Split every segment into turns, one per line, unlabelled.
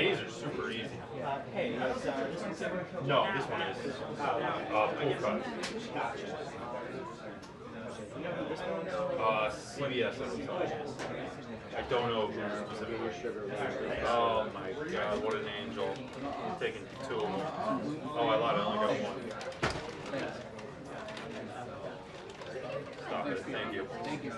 A's are super easy.
Hey, is this one?
No, this one is full cut. CBS, I don't know who specifically. Oh my God, what an angel. He's taking two of them. Oh, I lied, I only got one. Stop it, thank you.
Thank you.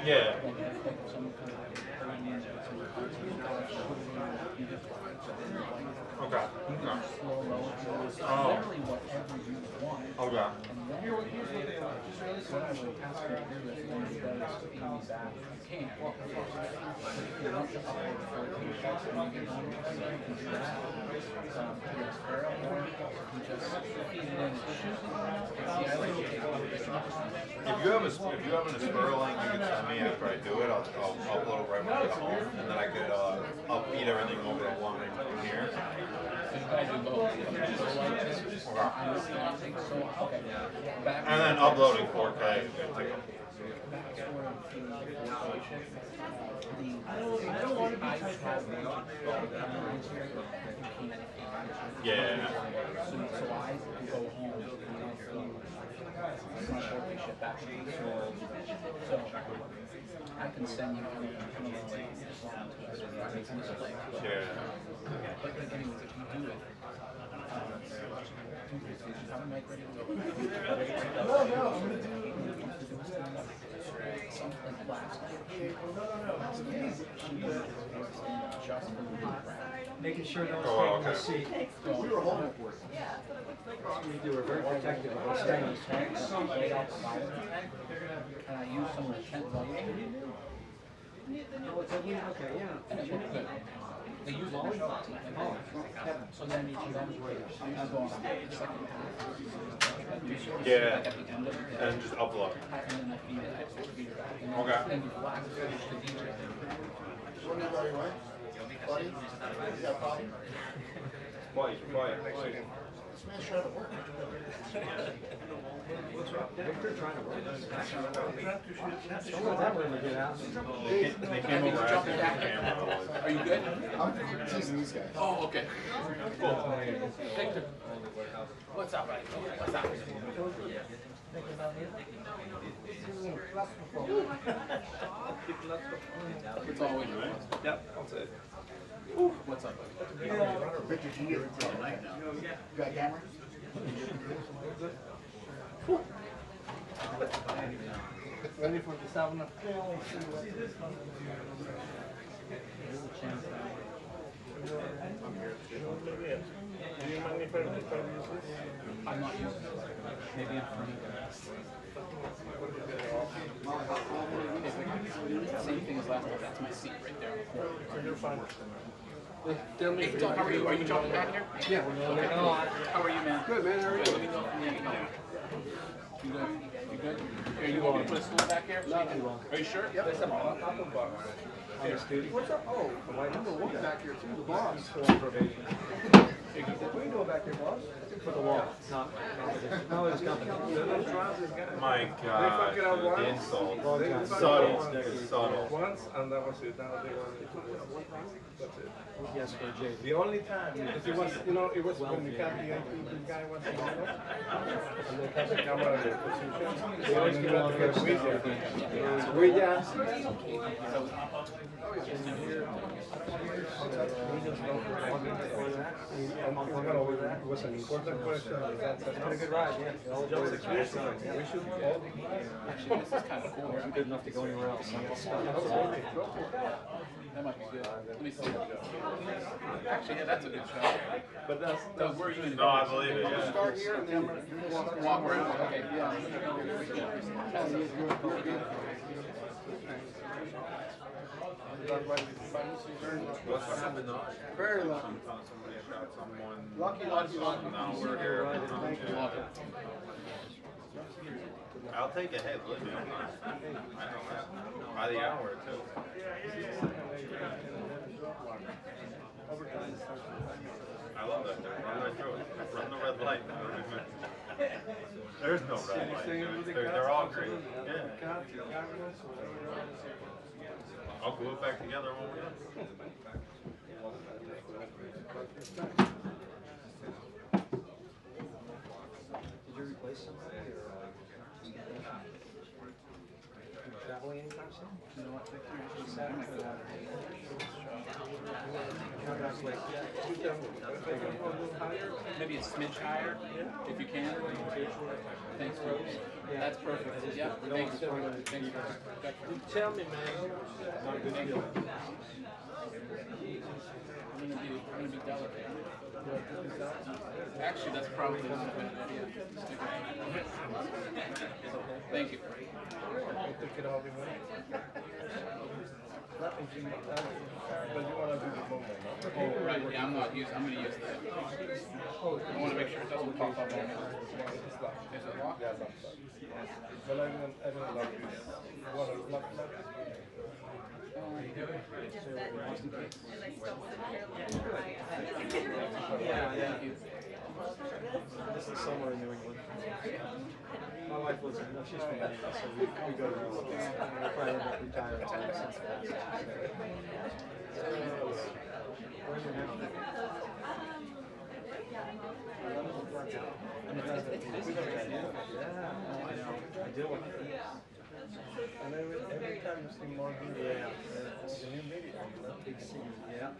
Yeah. Okay. Oh. Okay. If you have an Aspera link, you can tell me after I do it. I'll upload it right when I get home, and then I could I'll feed everything over the line from here. And then uploading 4K. Yeah.
So I go home back to the so I can send you
Yeah.
But anyways, if you do it, I'm like ready to go. Something last night.
Making sure those
Oh,
people see.
We were home for it.
We were very protective of those things.
And I used some of the tent volume.
Okay, yeah.
And it looked good. They use all the shots. So then I'm going on the second half.
Yeah. And just upload.
And then I feed it. I feed it back.
Okay.
And you flash the DJ.
Anybody, right? Buddy? You got a problem?
Quiet.
This man's trying to work.
Victor trying to work. Someone's ever going to get out.
They came over after the camera.
Are you good?
I'm teasing these guys.
Oh, okay. Cool. Victor. What's up, buddy? What's up? It's always right.
Yep, that's it.
What's up, buddy?
Victor, you get it tonight now. You got a camera?
Ready for the sauna?
I'm not using it. Maybe in front of same thing as last time. That's my seat right there.
So you're fine.
Hey, Doc, how are you? Are you talking back here?
Yeah.
How are you, man?
Good, man. How are you?
Let me know from there. You good? You good? Are you going to put a stool back here?
Not too long.
Are you sure?
Yep. That's a box. What's up? Oh, my number one back here too, the boss. Still on probation. What are you doing back here, boss? For the wall. Not his company.
My God, the insult. Subtle. Subtle.
Once, and that was it. Now they wanted to that's it.
Yes, for Jay.
The only time, because it was, you know, it was when the Catholic guy was in the and they kept the camera in the position. They always give out to get with we just. It was an important question. That's a
Good ride, yeah.
We should all
Actually, this is kind of cool.
I'm good enough to go anywhere else.
That might be good. Let me see. Actually, yeah, that's a good shot.
But that's
Where are you going to
No, I believe it, yeah.
Start here and then
walk around? Okay, yeah.
What's happened?
very lucky.
Somebody shot someone.
Lucky.
Now we're here. I'll take a hit, believe me. I know that. By the hour, too. I love that. They're running right through it. red light. There's no red light. They're all great. Yeah. I'll glue it back together when we're done.
Did you replace somebody or traveling anytime soon?
You know what? Maybe a smidge higher, if you can. Thanks, Rose. That's perfect. Yeah, thanks. Thanks.
You tell me, man. Not a good deal.
I'm gonna be delicate. Actually, that's probably not a good idea. Thank you.
But you want to do the moment, no?
Oh, right. Yeah, I'm gonna use that. I want to make sure it doesn't pop up on me.
It's locked.
Is it locked?
Yeah, locked. But I don't lock this. You want to lock it?
Yeah. This is somewhere in New England. My wife lives in, she's from Maine, so we go to New England. We'll probably end up retiring to Cincinnati. Where's your house? Yeah, I know. I deal with it.
And every time you see more people,
Yeah.
the new media,
Big city, yeah.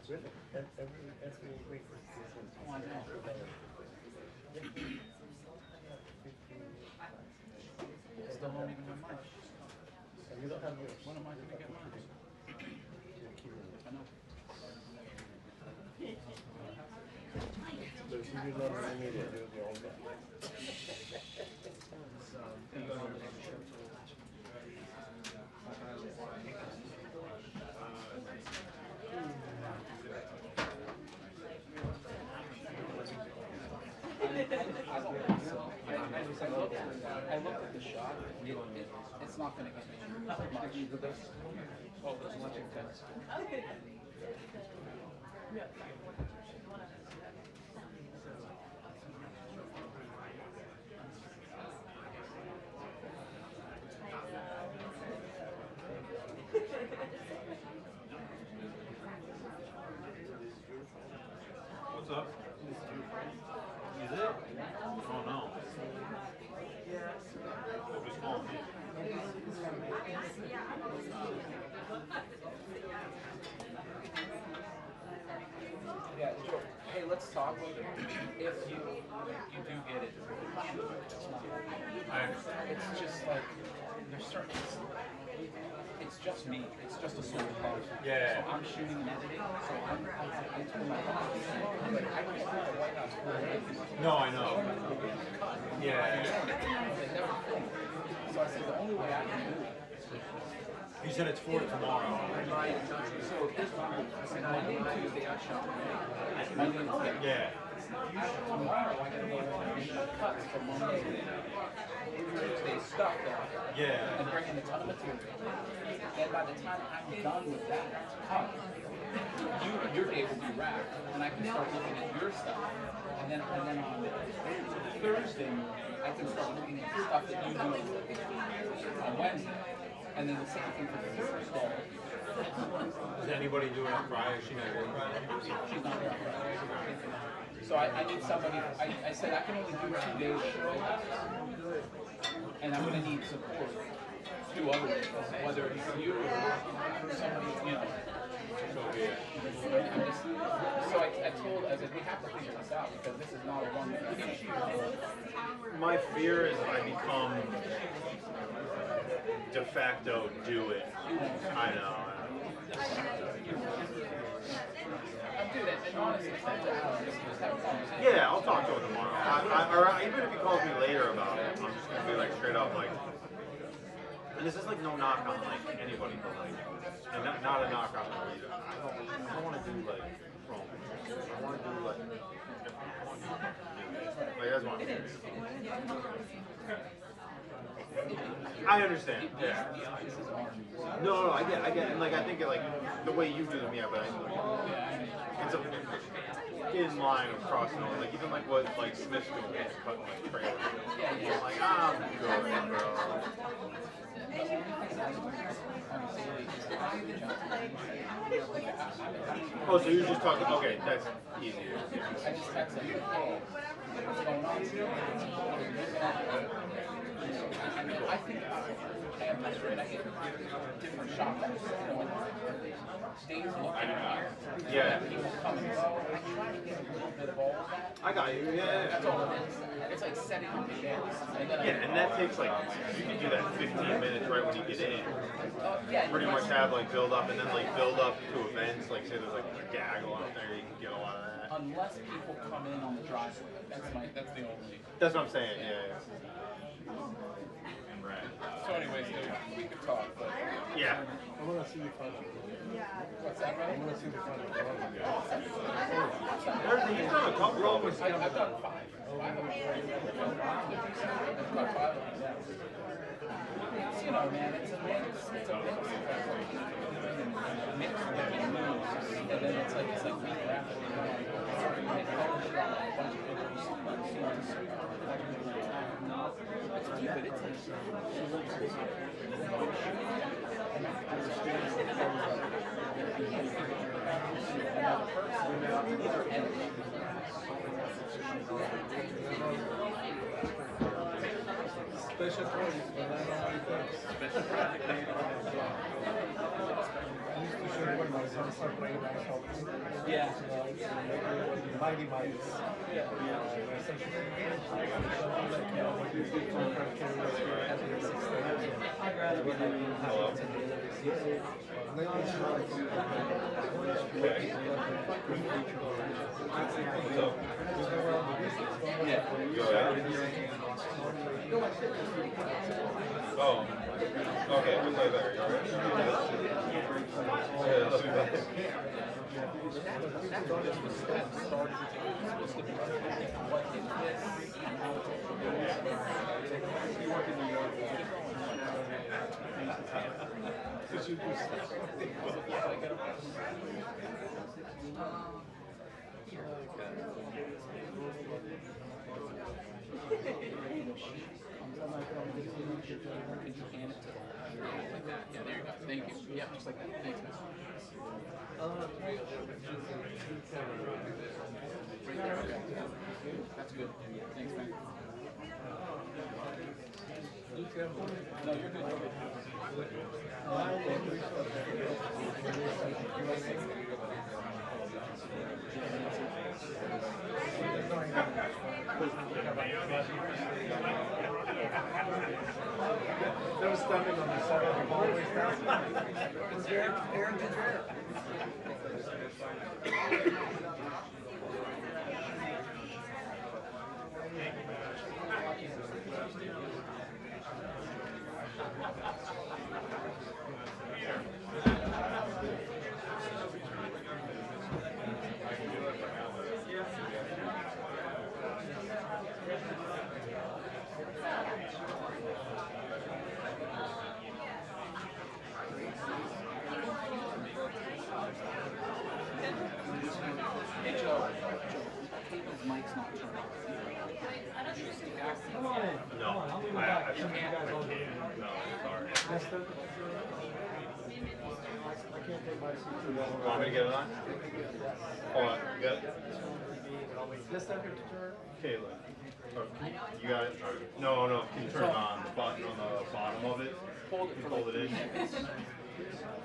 really, every week.
Oh, I know. Still don't even have mine.
And you don't have yours.
When am I going to get mine? I know.
But if you do not have the media, you're the old guy.
I looked at the shot. It's not going to get me much. Oh, there's much intense.
What's up? Is it? Oh no. Nobody's calling me.
Yeah, Joe, hey, let's talk. If you do get it, it's just like there's certain. It's just me. It's just a solo project.
Yeah.
So I'm shooting and editing. So I told my boss, like, I can't do the White House for
No, I know. Yeah.
So I said the only way I can do it.
He said it's for tomorrow.
So here's what I said. Monday and Tuesday I shot. Monday and Tuesday.
Yeah.
Tomorrow I gotta go and shoot cuts for Monday. Tuesday stuff there.
Yeah.
And bring in a ton of material. Then by the time I'm done with that cut, you're able to wrap, and I can start looking at your stuff. And then on Thursday, I can start looking at stuff that you do on Wednesday. And then the same thing for Thursday.
Does anybody do it on Friday? She not here on Friday?
She's not here on Friday. So I need somebody, I said I can only do 2 days show, and I'm going to need support 2 other days, whether it's you or somebody, you know. I'm just, so I told, I said, we have to figure this out because this is not a one-man issue.
My fear is I become de facto do it. I know.
Dude, and honestly, just have a conversation.
Yeah, I'll talk to him tomorrow. Or even if he calls me later about it, I'm just gonna be like straight up like. And this is like no knock on like anybody, but like, and not a knock on like either. I don't want to do like wrong. I want to do like that's what I'm doing. I understand. Yeah. No, I get, and like I think it, like the way you do them, yeah, but it's a, in line of crossing over. Like even like what like Smith's doing, cutting like trailers. I'm like, I'm good, bro. Oh, so you're just talking? Okay, that's easier.
I just text him, hey, what's going on? And I think about it. I have this right. I get different shops. Days looking at
Yeah.
people come and go. I try to get a little bit of all of that.
I got you. Yeah.
That's all it is. It's like setting up the days.
Yeah, and that takes like you can do that in 15 minutes right when you get in.
Yeah,
Pretty much have like build up and then like build up to events. Like say there's like a gaggle out there, you can get a lot of that.
unless people come in on the driveway. That's the only.
That's what I'm saying. Yeah. Right.
So anyways, dude, we could talk, but
Yeah.
I want to see the final.
what's that,
I
right?
want to see the final.
He's done a couple of them.
I've done 5. I've done 5 of these. It's, you know, man, it's a mix. It's a mix. Mix of moves, and then it's like we rapidly go. It's cute, but it's like.
Special projects, but I don't know what it is.
Special project made
I used to show when my son started playing myself.
Yeah.
Mighty Mites. Yeah. My son should be like, you know, what you do to her career at the 6 days.
Hello.
Yeah.
Go ahead. Oh. Okay, we'll play better. You alright? Yeah, let's be back.
Could you hand it to them? Like that. Yeah, there you go. Thank you. Yeah, just like that. Thanks, man. That's good. Thanks, man. No, you're good.
They were standing on the side of the hallway. Was there Aaron Ventura?
Hey, Joe. Cable's mic's not turned on.
Come on in.
No,
Come on, I'll leave it
I
back.
can't.
You guys all day.
No, sorry.
Lester?
I can't take my seat too long.
Want me to get it on? Hold on. Got it?
Lester?
Kayla. Oh, you got it? All right. No. Can you turn it on the button on the bottom of it?
Hold it
You
for
hold it in.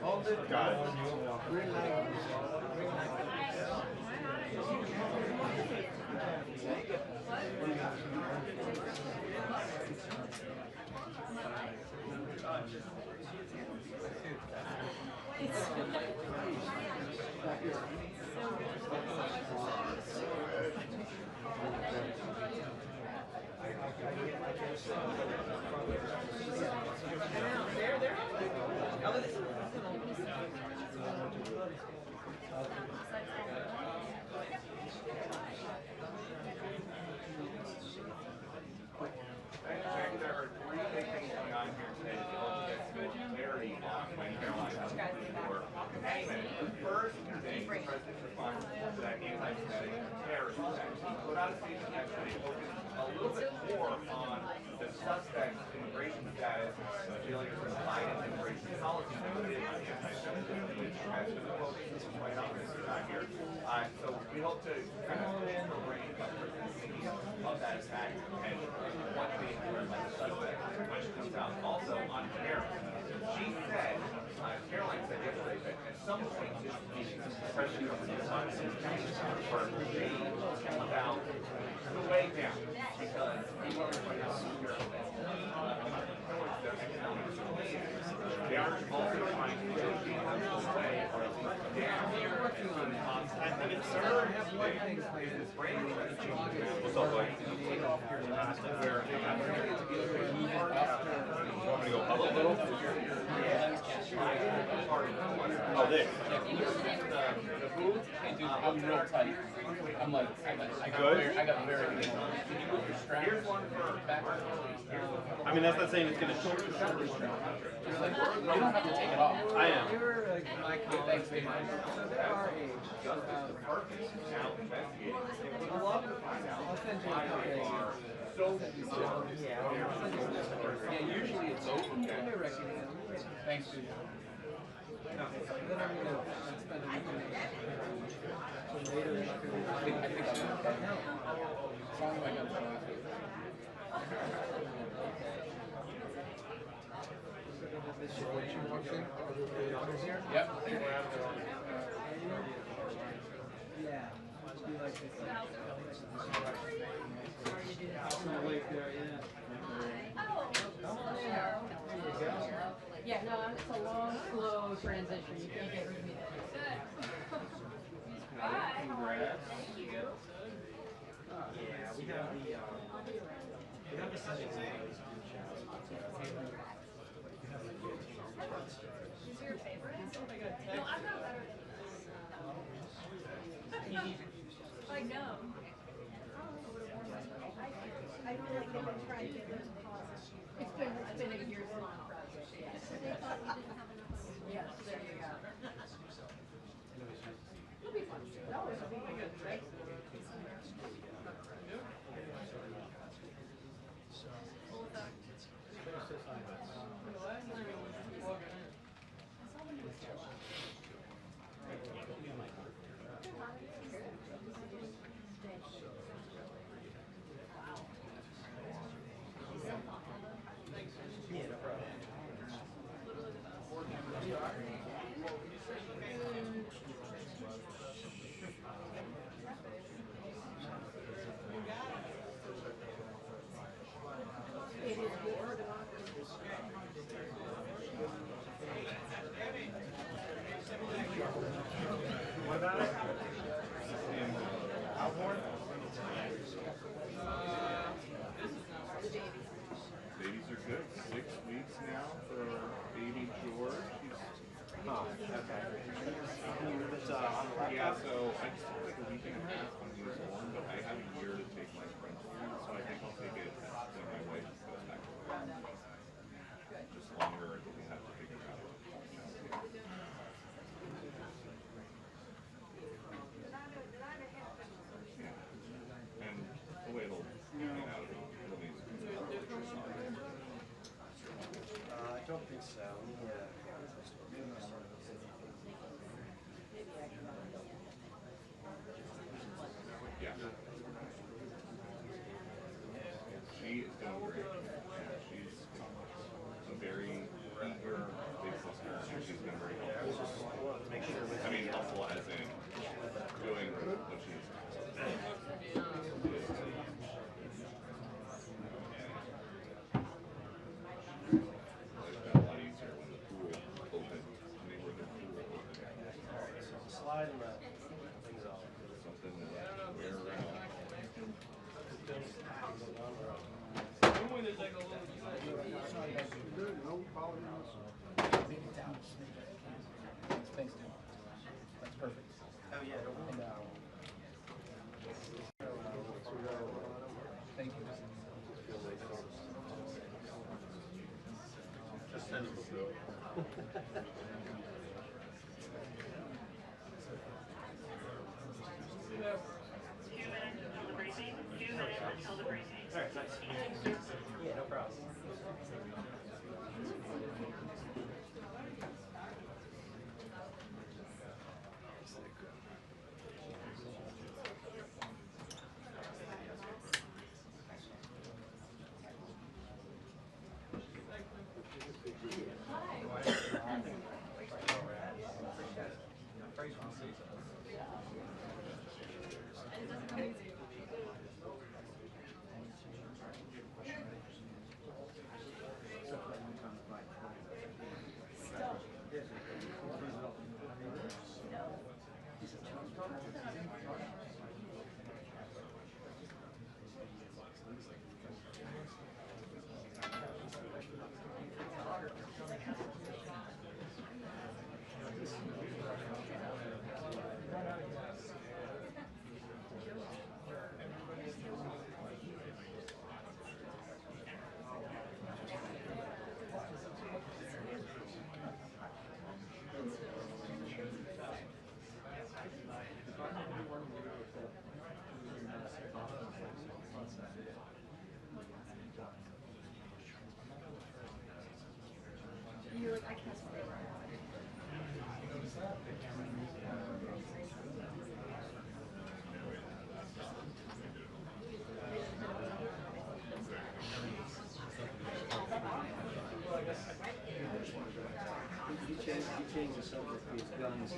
Hold it.
Got it.
Green light.
First, President responds to that
that anti-Semitic terrorist attack. He put out a statement yesterday focused a little bit more on the suspect's immigration status, dealing with Biden's immigration policy than it is on anti-Semitism, which has been the focus is right on this time here. So we hope to kind of pick the brain of that attack and what they learned by the suspect when she comes out. Also on Caroline, she said, Caroline said yesterday that at some point this meeting, President Trump will decide to for a regime about the way down, because he already pointed out they are also trying to negotiate the way or at least down here as soon as possible. And it's third thing is this brand new
What's up, buddy? You want me to go up a little? Oh, this.
The booth, and dude, I'm real tight. I'm like, I got very good. Can you move your strap? Here's one for back.
I mean, that's not saying it's going to shoot your shoulder.
Just like, you don't have to take it off.
I am.
They were like my colleagues, so they're our age. I'll send you a couple.
So
Yeah, usually it's open. They're recognized.
thanks, dude.
Then I'm gonna spend a week in so later.
I think I'm okay. As long as I got the glasses. Yep.
Yeah, must be like this. Wait there,
Yeah, no, it's a long, slow transition. You can't get rid of me there.
Congrats.
Yeah, we have the settings in place.
Is your favorite? No, I'm not better. Like, no. I feel like they've been trying to get those costs. It's been a year's long process. Yes. Yes, there you go. It'll be fun. No, it'll be good, right?
What about it? Outboard?
Babies are good. 6 weeks now for baby George.
Oh, okay. It's on the
Yeah,
laptop?
so I just took like a week and a half when he was born, but I have a year to take my French food, so I think I'll take it when my wife goes back to work. Just longer until we have to figure out. Yeah. And the way it'll clean out, it'll need
I don't think so.
Yeah. She is doing great. Yeah, she's a very eager big sister, and she's been very helpful. I mean, helpful as in doing what she's a lot easier when the pool opened. I mean, when the pool opened.
Slide and that things off.
Something that wear around.
Thanks, dude. That's perfect.
Oh, yeah.
Thank you.
Just send them through.
Yeah, no problem. He changed the subject to his guns.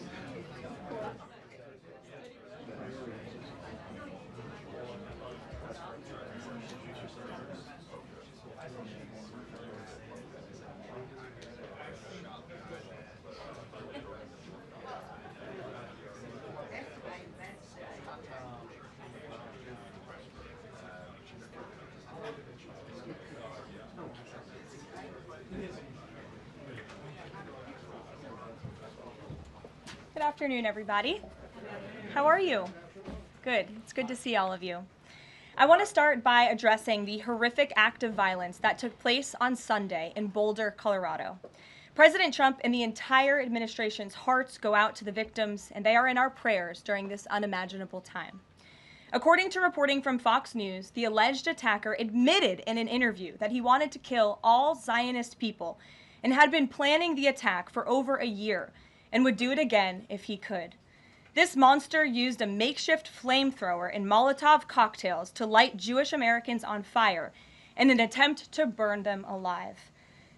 Good afternoon, everybody. How are you? Good. It's good to see all of you. I want to start by addressing the horrific act of violence that took place on Sunday in Boulder, Colorado. President Trump and the entire administration's hearts go out to the victims, and they are in our prayers during this unimaginable time. According to reporting from Fox News, the alleged attacker admitted in an interview that he wanted to kill all Zionist people and had been planning the attack for over a year and would do it again if he could. This monster used a makeshift flamethrower and Molotov cocktails to light Jewish Americans on fire in an attempt to burn them alive.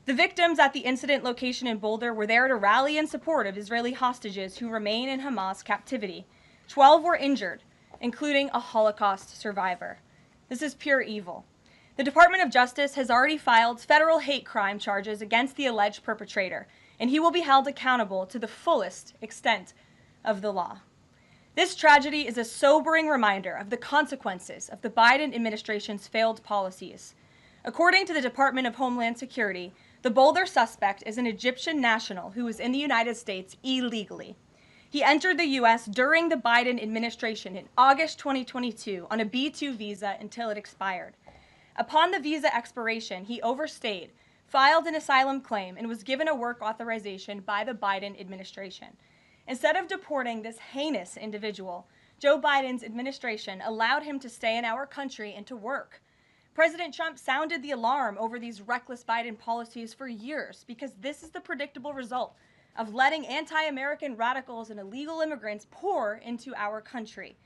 The victims at the incident location in Boulder were there to rally in support of Israeli hostages who remain in Hamas captivity. 12 were injured, including a Holocaust survivor. This is pure evil. The Department of Justice has already filed federal hate crime charges against the alleged perpetrator, and he will be held accountable to the fullest extent of the law. This tragedy is a sobering reminder of the consequences of the Biden administration's failed policies. According to the Department of Homeland Security, the Boulder suspect is an Egyptian national who was in the United States illegally. He entered the U.S. during the Biden administration in August 2022 on a B-2 visa until it expired. Upon the visa expiration, he overstayed, filed an asylum claim, and was given a work authorization by the Biden administration. Instead of deporting this heinous individual, Joe Biden's administration allowed him to stay in our country and to work. President Trump sounded the alarm over these reckless Biden policies for years because this is the predictable result of letting anti-American radicals and illegal immigrants pour into our country.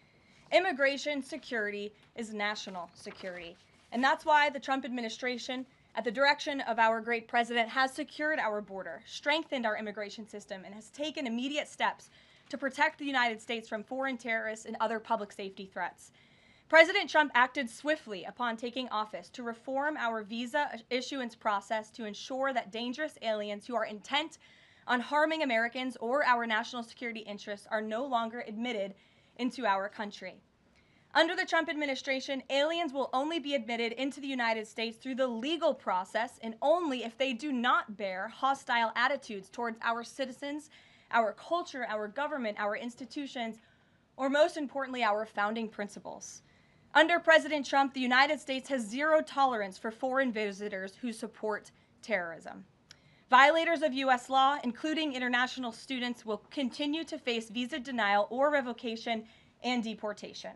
Immigration security is national security, and that's why the Trump administration, at the direction of our great president, has secured our border, strengthened our immigration system, and has taken immediate steps to protect the United States from foreign terrorists and other public safety threats. President Trump acted swiftly upon taking office to reform our visa issuance process to ensure that dangerous aliens who are intent on harming Americans or our national security interests are no longer admitted into our country. Under the Trump administration, aliens will only be admitted into the United States through the legal process and only if they do not bear hostile attitudes towards our citizens, our culture, our government, our institutions, or most importantly, our founding principles. Under President Trump, the United States has zero tolerance for foreign visitors who support terrorism. Violators of U.S. law, including international students, will continue to face visa denial or revocation and deportation.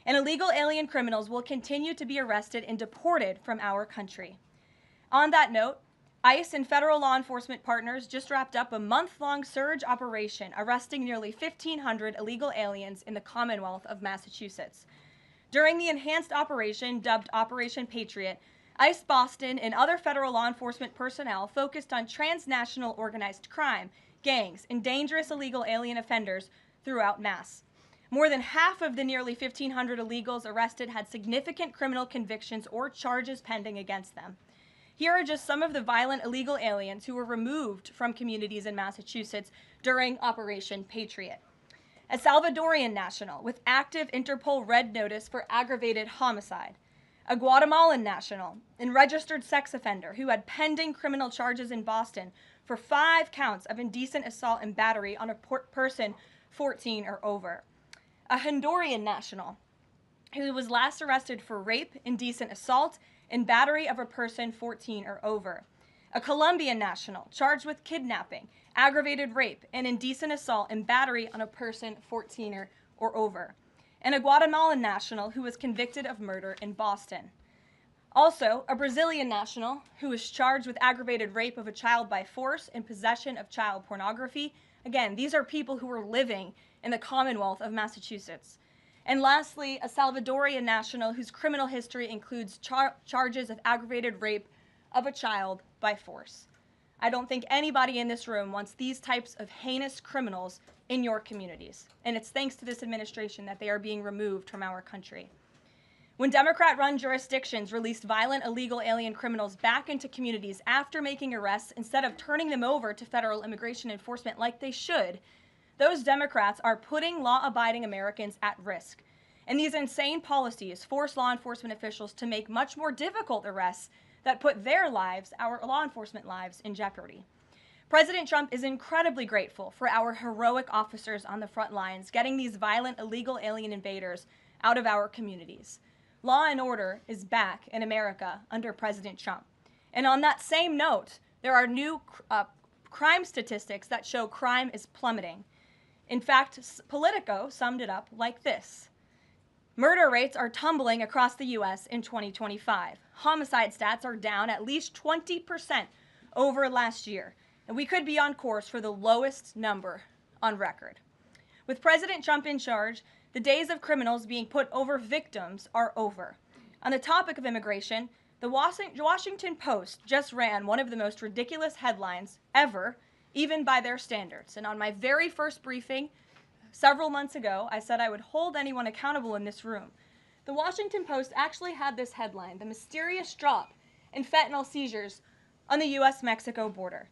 and illegal alien criminals will continue to be arrested and deported from our country. On that note, ICE and federal law enforcement partners just wrapped up a month-long surge operation arresting nearly 1,500 illegal aliens in the Commonwealth of Massachusetts. During the enhanced operation, dubbed Operation Patriot, ICE Boston and other federal law enforcement personnel focused on transnational organized crime, gangs, and dangerous illegal alien offenders throughout Mass. More than half of the nearly 1,500 illegals arrested had significant criminal convictions or charges pending against them. Here are just some of the violent illegal aliens who were removed from communities in Massachusetts during Operation Patriot. A Salvadorian national with active Interpol red notice for aggravated homicide. A Guatemalan national and registered sex offender who had pending criminal charges in Boston for 5 counts of indecent assault and battery on a person 14 or over. A Honduran national who was last arrested for rape, indecent assault, and battery of a person 14 or over. A Colombian national charged with kidnapping, aggravated rape, and indecent assault and battery on a person 14 or over. And a Guatemalan national who was convicted of murder in Boston. Also, a Brazilian national who was charged with aggravated rape of a child by force and possession of child pornography. Again, these are people who were living in the Commonwealth of Massachusetts. And lastly, a Salvadorian national whose criminal history includes charges of aggravated rape of a child by force. I don't think anybody in this room wants these types of heinous criminals in your communities. And it's thanks to this administration that they are being removed from our country. When Democrat-run jurisdictions released violent illegal alien criminals back into communities after making arrests instead of turning them over to federal immigration enforcement like they should, those Democrats are putting law-abiding Americans at risk. And these insane policies force law enforcement officials to make much more difficult arrests that put their lives, our law enforcement lives, in jeopardy. President Trump is incredibly grateful for our heroic officers on the front lines getting these violent illegal alien invaders out of our communities. Law and order is back in America under President Trump. And on that same note, there are new crime statistics that show crime is plummeting. In fact, Politico summed it up like this. Murder rates are tumbling across the U.S. in 2025. Homicide stats are down at least 20% over last year, and we could be on course for the lowest number on record. With President Trump in charge, the days of criminals being put over victims are over. On the topic of immigration, the Washington Post just ran one of the most ridiculous headlines ever, even by their standards. And on my very first briefing several months ago, I said I would hold anyone accountable in this room. The Washington Post actually had this headline, "The Mysterious Drop in Fentanyl Seizures on the U.S.-Mexico Border."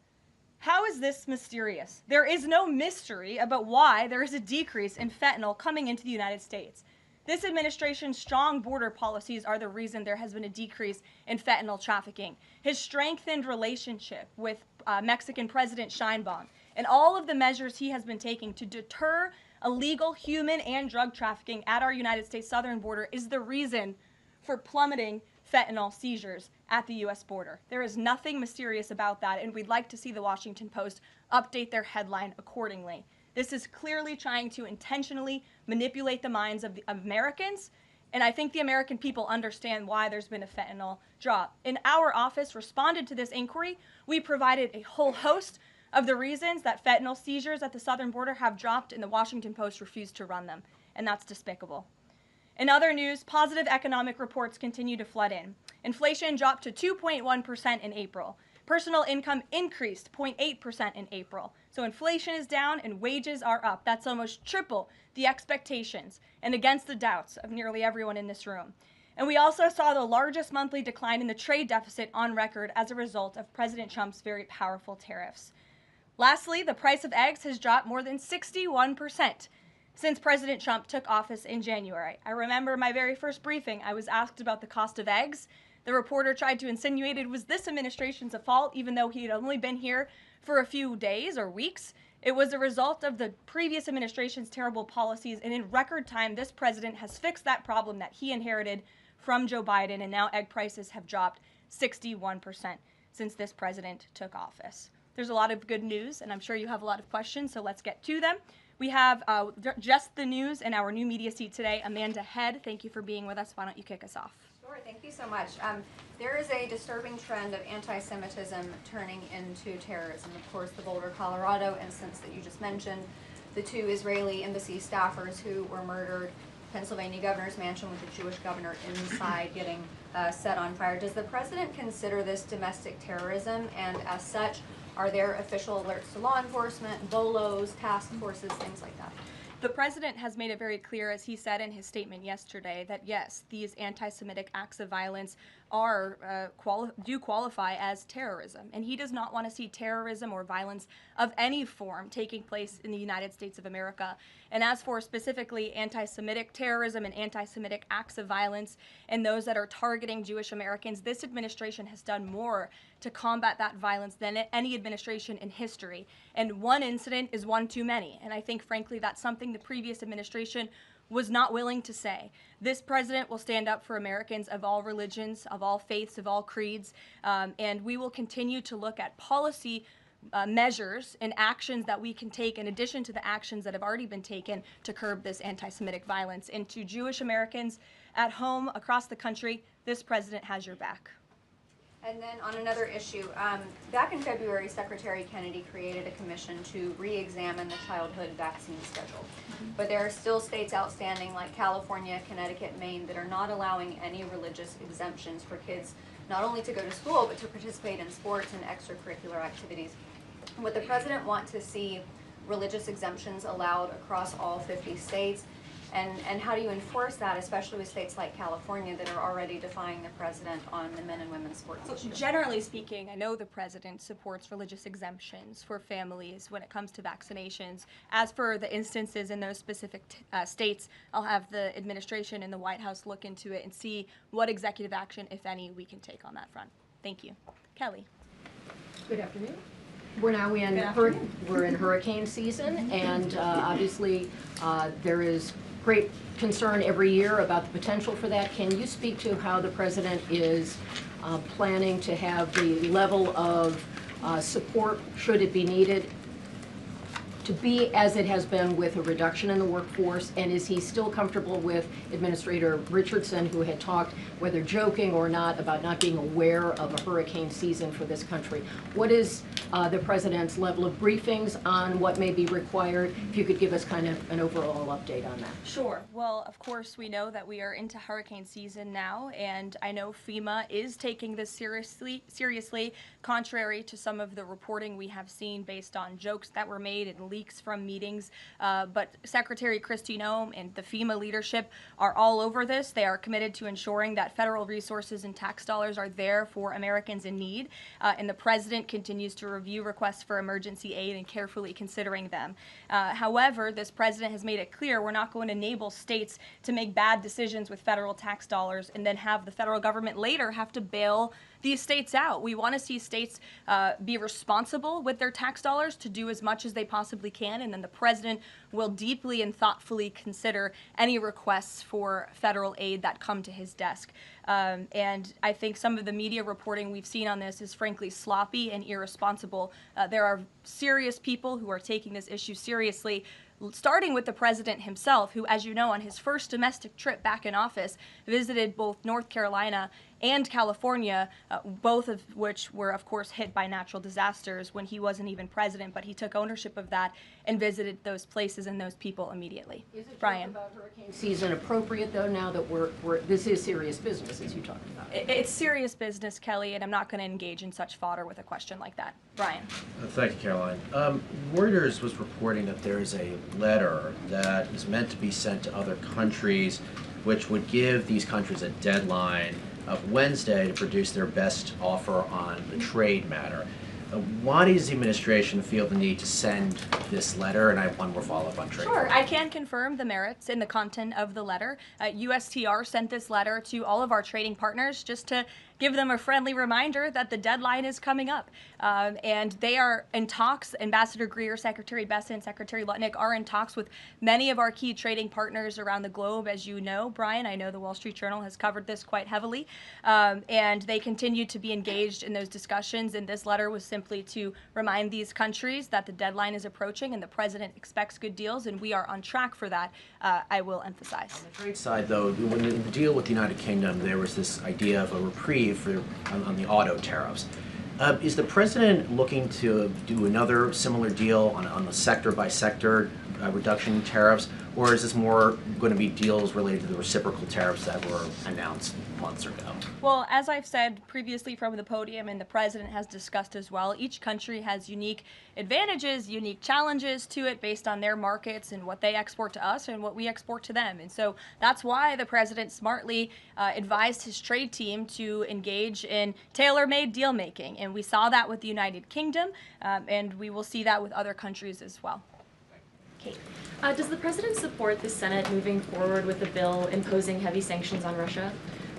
How is this mysterious? There is no mystery about why there is a decrease in fentanyl coming into the United States. This administration's strong border policies are the reason there has been a decrease in fentanyl trafficking. His strengthened relationship with Mexican President Sheinbaum and all of the measures he has been taking to deter illegal human and drug trafficking at our United States southern border is the reason for plummeting fentanyl seizures at the U.S. border. There is nothing mysterious about that, and we'd like to see the Washington Post update their headline accordingly. This is clearly trying to intentionally manipulate the minds of Americans, and I think the American people understand why there's been a fentanyl drop. And our office responded to this inquiry. We provided a whole host of the reasons that fentanyl seizures at the southern border have dropped, and the Washington Post refused to run them, and that's despicable. In other news, positive economic reports continue to flood in. Inflation dropped to 2.1% in April. Personal income increased 0.8% in April. So inflation is down and wages are up. That's almost triple the expectations and against the doubts of nearly everyone in this room. And we also saw the largest monthly decline in the trade deficit on record as a result of President Trump's very powerful tariffs. Lastly, the price of eggs has dropped more than 61% since President Trump took office in January. I remember my very first briefing, I was asked about the cost of eggs. The reporter tried to insinuate it was this administration's fault, even though he had only been here for a few days or weeks. It was a result of the previous administration's terrible policies, and in record time, this president has fixed that problem that he inherited from Joe Biden, and now egg prices have dropped 61% since this president took office. There's a lot of good news, and I'm sure you have a lot of questions, so let's get to them. We have just the news and our new media seat today. Amanda Head, thank you for being with us. Why don't you kick us off?
Sure, thank you so much. There is a disturbing trend of anti-Semitism turning into terrorism. Of course, the Boulder, Colorado instance that you just mentioned, the 2 Israeli embassy staffers who were murdered, Pennsylvania governor's mansion with the Jewish governor inside getting set on fire. Does the president consider this domestic terrorism? And as such, are there official alerts to law enforcement, BOLOs, task forces, things like that?
The president has made it very clear, as he said in his statement yesterday, that yes, these anti-Semitic acts of violence are do qualify as terrorism, and he does not want to see terrorism or violence of any form taking place in the United States of America. And as for specifically anti-Semitic terrorism and anti-Semitic acts of violence and those that are targeting Jewish Americans, this administration has done more to combat that violence than any administration in history. And one incident is one too many. And I think, frankly, that's something the previous administration was not willing to say. This president will stand up for Americans of all religions, of all faiths, of all creeds, and we will continue to look at policy measures and actions that we can take in addition to the actions that have already been taken to curb this anti-Semitic violence. And to Jewish Americans at home, across the country, this president has your back.
And then on another issue, back in February, Secretary Kennedy created a commission to re-examine the childhood vaccine schedule. But there are still states outstanding like California, Connecticut, Maine that are not allowing any religious exemptions for kids not only to go to school but to participate in sports and extracurricular activities. Would the president want to see religious exemptions allowed across all 50 states? And how do you enforce that, especially with states like California that are already defying the president on the men and women's sports issue?
Generally speaking, I know the president supports religious exemptions for families when it comes to vaccinations. As for the instances in those specific states, I'll have the administration and the White House look into it and see what executive action, if any, we can take on that front. Thank you. Kelly.
Good afternoon. We're now in hurricane season, and obviously there is great concern every year about the potential for that. Can you speak to how the president is planning to have the level of support, should it be needed, to be as it has been with a reduction in the workforce? And is he still comfortable with Administrator Richardson, who had talked, whether joking or not, about not being aware of a hurricane season for this country? What is the president's level of briefings on what may be required? If you could give us kind of an overall update on that.
Sure. Well, of course, we know that we are into hurricane season now, and I know FEMA is taking this seriously, contrary to some of the reporting we have seen based on jokes that were made and leaks from meetings. But Secretary Kristi Noem and the FEMA leadership are all over this. They are committed to ensuring that federal resources and tax dollars are there for Americans in need, and the president continues to review requests for emergency aid and carefully considering them. However, this president has made it clear we're not going to enable states to make bad decisions with federal tax dollars and then have the federal government later have to bail these states out. We want to see states be responsible with their tax dollars to do as much as they possibly can, and then the president will deeply and thoughtfully consider any requests for federal aid that come to his desk. And I think some of the media reporting we've seen on this is frankly sloppy and irresponsible. There are serious people who are taking this issue seriously, starting with the president himself, who, as you know, on his first domestic trip back in office, visited both North Carolina and California, both of which were, of course, hit by natural disasters when he wasn't even president, but he took ownership of that and visited those places and those people immediately.
Is it
Brian.
about hurricane season appropriate, though, now that this is serious business, as you talked about?
It's serious business, Kelly, and I'm not going to engage in such fodder with a question like that. Brian.
Thank you, Caroline. Reuters was reporting that there is a letter that is meant to be sent to other countries, which would give these countries a deadline of Wednesday to produce their best offer on the trade matter. Why does the administration feel the need to send this letter? And I have one more follow-up on trade.
Sure, I can confirm the merits and the content of the letter. USTR sent this letter to all of our trading partners just to give them a friendly reminder that the deadline is coming up. And they are in talks. Ambassador Greer, Secretary Bessent, Secretary Lutnick are in talks with many of our key trading partners around the globe. As you know, Brian, I know the Wall Street Journal has covered this quite heavily. And they continue to be engaged in those discussions. And this letter was simply to remind these countries that the deadline is approaching and the president expects good deals, and we are on track for that, I will emphasize.
On the trade side, though, when the deal with the United Kingdom, there was this idea of a reprieve on the auto tariffs. Is the president looking to do another similar deal on the sector-by-sector reduction in tariffs, or is this more going to be deals related to the reciprocal tariffs that were announced months ago?
Well, as I've said previously from the podium, and the president has discussed as well, each country has unique advantages, unique challenges to it based on their markets and what they export to us and what we export to them. And so that's why the president smartly advised his trade team to engage in tailor-made deal making. And we saw that with the United Kingdom, and we will see that with other countries as well.
Kate. Does the president support the Senate moving forward with the bill imposing heavy sanctions on Russia?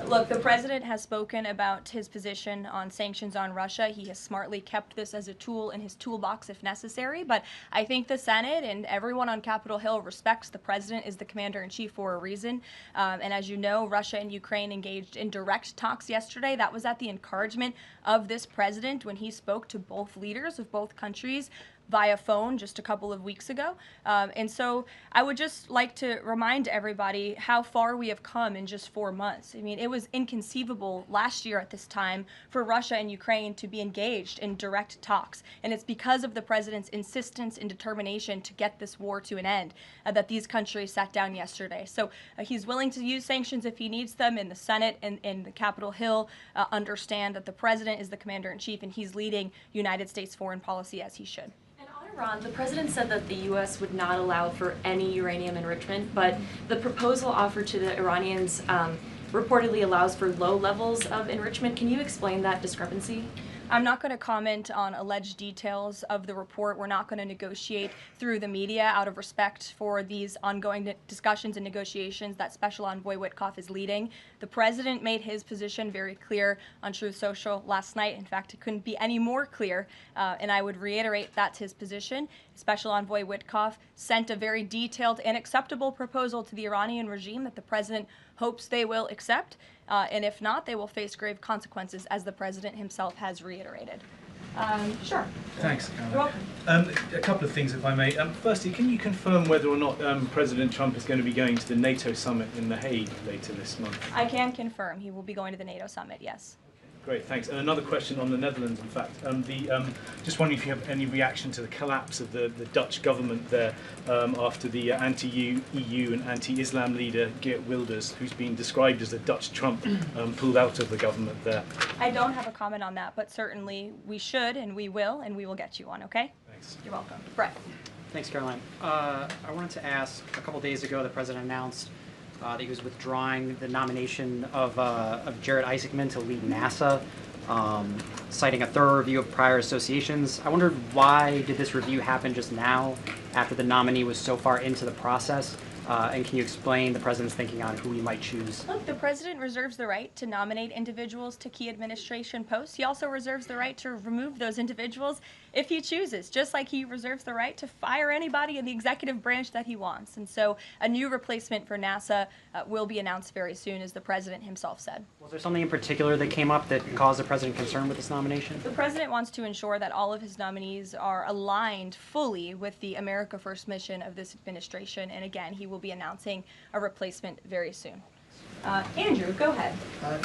Look, the president has spoken about his position on sanctions on Russia. He has smartly kept this as a tool in his toolbox if necessary, but I think the Senate and everyone on Capitol Hill respects the president is the commander-in-chief for a reason. And as you know, Russia and Ukraine engaged in direct talks yesterday. That was at the encouragement of this president when he spoke to both leaders of both countries via phone just a couple of weeks ago. And so I would just like to remind everybody how far we have come in just 4 months. I mean, it was inconceivable last year at this time for Russia and Ukraine to be engaged in direct talks. And it's because of the president's insistence and determination to get this war to an end that these countries sat down yesterday. So he's willing to use sanctions if he needs them, and the Senate and the Capitol Hill understand that the president is the commander-in-chief and he's leading United States foreign policy as he should.
Iran, the president said that the U.S. would not allow for any uranium enrichment, but the proposal offered to the Iranians reportedly allows for low levels of enrichment. Can you explain that discrepancy?
I'm not going to comment on alleged details of the report. We're not going to negotiate through the media out of respect for these ongoing discussions and negotiations that Special Envoy Witkoff is leading. The president made his position very clear on Truth Social last night. In fact, it couldn't be any more clear, and I would reiterate that's his position. Special Envoy Witkoff sent a very detailed and acceptable proposal to the Iranian regime that the president hopes they will accept. And if not, they will face grave consequences, as the president himself has reiterated. Sure.
Thanks, Caroline.
You're welcome.
A couple of things, if I may. Firstly, can you confirm whether or not President Trump is going to be going to the NATO summit in The Hague later this month?
I can confirm he will be going to the NATO summit, yes.
Great, thanks. And another question on the Netherlands, in fact. Just wondering if you have any reaction to the collapse of the Dutch government there after the anti-EU and anti-Islam leader Geert Wilders, who's been described as a Dutch Trump, pulled out of the government there.
I don't have a comment on that, but certainly we should and we will get you one, okay?
Thanks.
You're welcome. Brett.
Thanks, Caroline. I wanted to ask, a couple days ago, the president announced that he was withdrawing the nomination of Jared Isaacman to lead NASA, citing a thorough review of prior associations. I wondered, why did this review happen just now, after the nominee was so far into the process? And can you explain the president's thinking on who he might choose?
Look, the president reserves the right to nominate individuals to key administration posts. He also reserves the right to remove those individuals if he chooses, just like he reserves the right to fire anybody in the executive branch that he wants. And so a new replacement for NASA will be announced very soon, as the president himself said.
Was there something in particular that came up that caused the president concern with this nomination?
The president wants to ensure that all of his nominees are aligned fully with the America First mission of this administration. And again, he will be announcing a replacement very soon. Andrew, go ahead.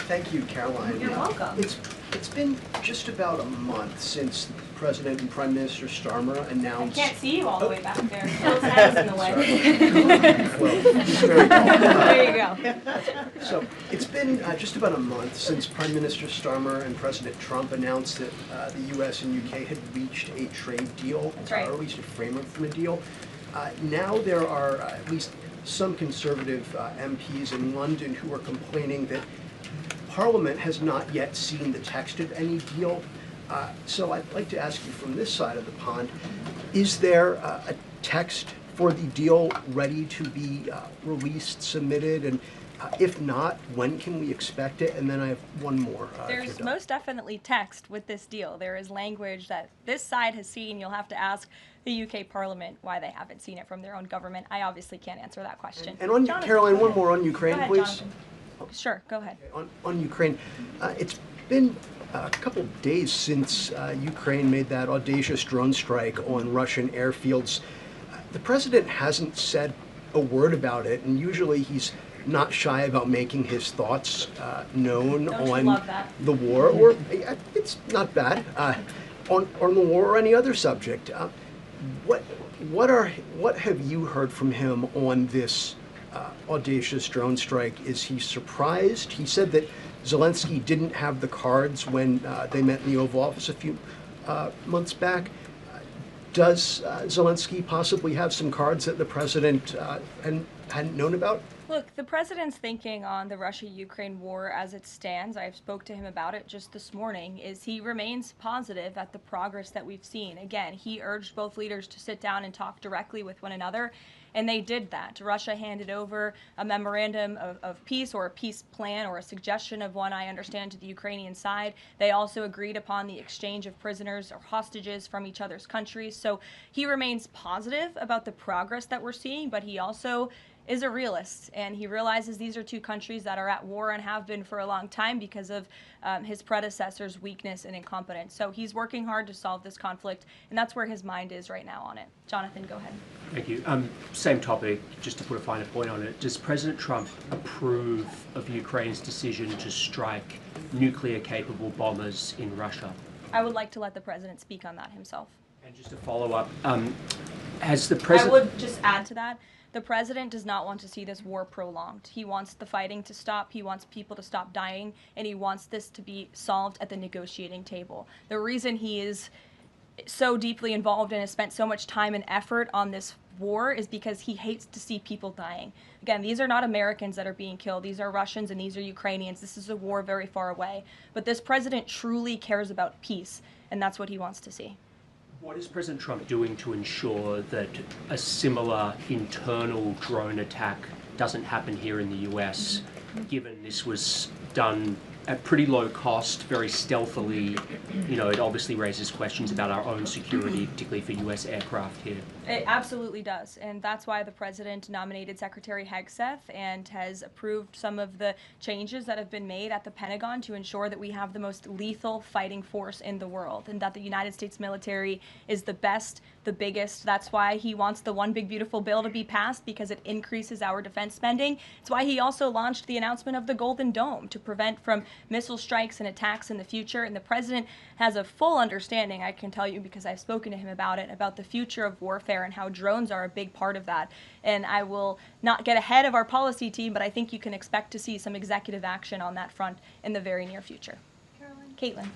Thank you, Caroline.
You're welcome.
It's been just about a month since President and Prime Minister Starmer announced...
I can't see you all the way back there. Phil's head's in the way.
Well, he's very
there you go.
So it's been just about a month since Prime Minister Starmer and President Trump announced that the U.S. and U.K. had reached a trade deal,
That's right.
or at least a framework from a deal. Now there are at least some conservative MPs in London who are complaining that Parliament has not yet seen the text of any deal. So I'd like to ask you from this side of the pond, is there a text for the deal ready to be released, submitted, and If not, when can we expect it? And then I have one more.
There's most definitely text with this deal. There is language that this side has seen. You'll have to ask the UK Parliament why they haven't seen it from their own government. I obviously can't answer that question.
And on
Jonathan,
Caroline,
go
one
ahead.
more on Ukraine,
Go ahead,
please.
Jonathan. Sure, go ahead.
On Ukraine, it's been a couple of days since Ukraine made that audacious drone strike on Russian airfields. The president hasn't said a word about it, and usually he's not shy about making his thoughts known on the war, or it's not bad, on the war or any other subject. What have you heard from him on this audacious drone strike? Is he surprised? He said that Zelensky didn't have the cards when they met in the Oval Office a few months back. Does Zelensky possibly have some cards that the president hadn't known about?
Look, the president's thinking on the Russia-Ukraine war as it stands, I spoke to him about it just this morning, is he remains positive at the progress that we've seen. Again, he urged both leaders to sit down and talk directly with one another, and they did that. Russia handed over a memorandum of peace, or a peace plan, or a suggestion of one, I understand, to the Ukrainian side. They also agreed upon the exchange of prisoners or hostages from each other's countries. So he remains positive about the progress that we're seeing, but he also is a realist, and he realizes these are two countries that are at war and have been for a long time because of his predecessor's weakness and incompetence. So he's working hard to solve this conflict, and that's where his mind is right now on it. Jonathan, go ahead.
Thank you. Same topic, just to put a finer point on it. Does President Trump approve of Ukraine's decision to strike nuclear-capable bombers in Russia?
I would like to let the president speak on that himself.
And just to follow up, has the president...
I would just add to that. The president does not want to see this war prolonged. He wants the fighting to stop, he wants people to stop dying, and he wants this to be solved at the negotiating table. The reason he is so deeply involved and has spent so much time and effort on this war is because he hates to see people dying. Again, these are not Americans that are being killed. These are Russians and these are Ukrainians. This is a war very far away. But this president truly cares about peace, and that's what he wants to see.
What is President Trump doing to ensure that a similar internal drone attack doesn't happen here in the US, given this was done at pretty low cost, very stealthily? You know, it obviously raises questions about our own security, particularly for US aircraft here.
It absolutely does, and that's why the president nominated Secretary Hegseth and has approved some of the changes that have been made at the Pentagon to ensure that we have the most lethal fighting force in the world, and that the United States military is the best, the biggest. That's why he wants the One Big Beautiful Bill to be passed, because it increases our defense spending. It's why he also launched the announcement of the Golden Dome to prevent from missile strikes and attacks in the future, and the president has a full understanding, I can tell you because I've spoken to him about it, about the future of warfare and how drones are a big part of that. And I will not get ahead of our policy team, but I think you can expect to see some executive action on that front in the very near future. Caitlin.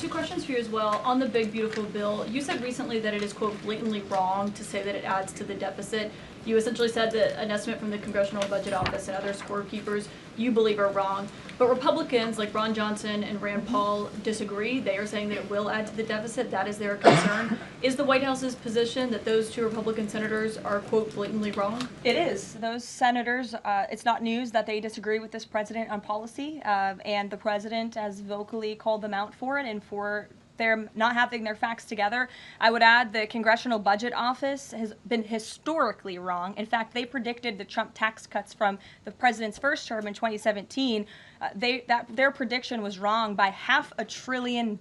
Two questions for you as well. On the Big Beautiful Bill, you said recently that it is, quote, blatantly wrong to say that it adds to the deficit. You essentially said that an estimate from the Congressional Budget Office and other scorekeepers you believe are wrong. But Republicans like Ron Johnson and Rand Paul disagree. They are saying that it will add to the deficit. That is their concern. Is the White House's position that those two Republican senators are, quote, blatantly wrong?
It is. Those senators, it's not news that they disagree with this president on policy, and the president has vocally called them out for it and for they're not having their facts together. I would add the Congressional Budget Office has been historically wrong. In fact, they predicted the Trump tax cuts from the president's first term in 2017. Their prediction was wrong by $500 billion.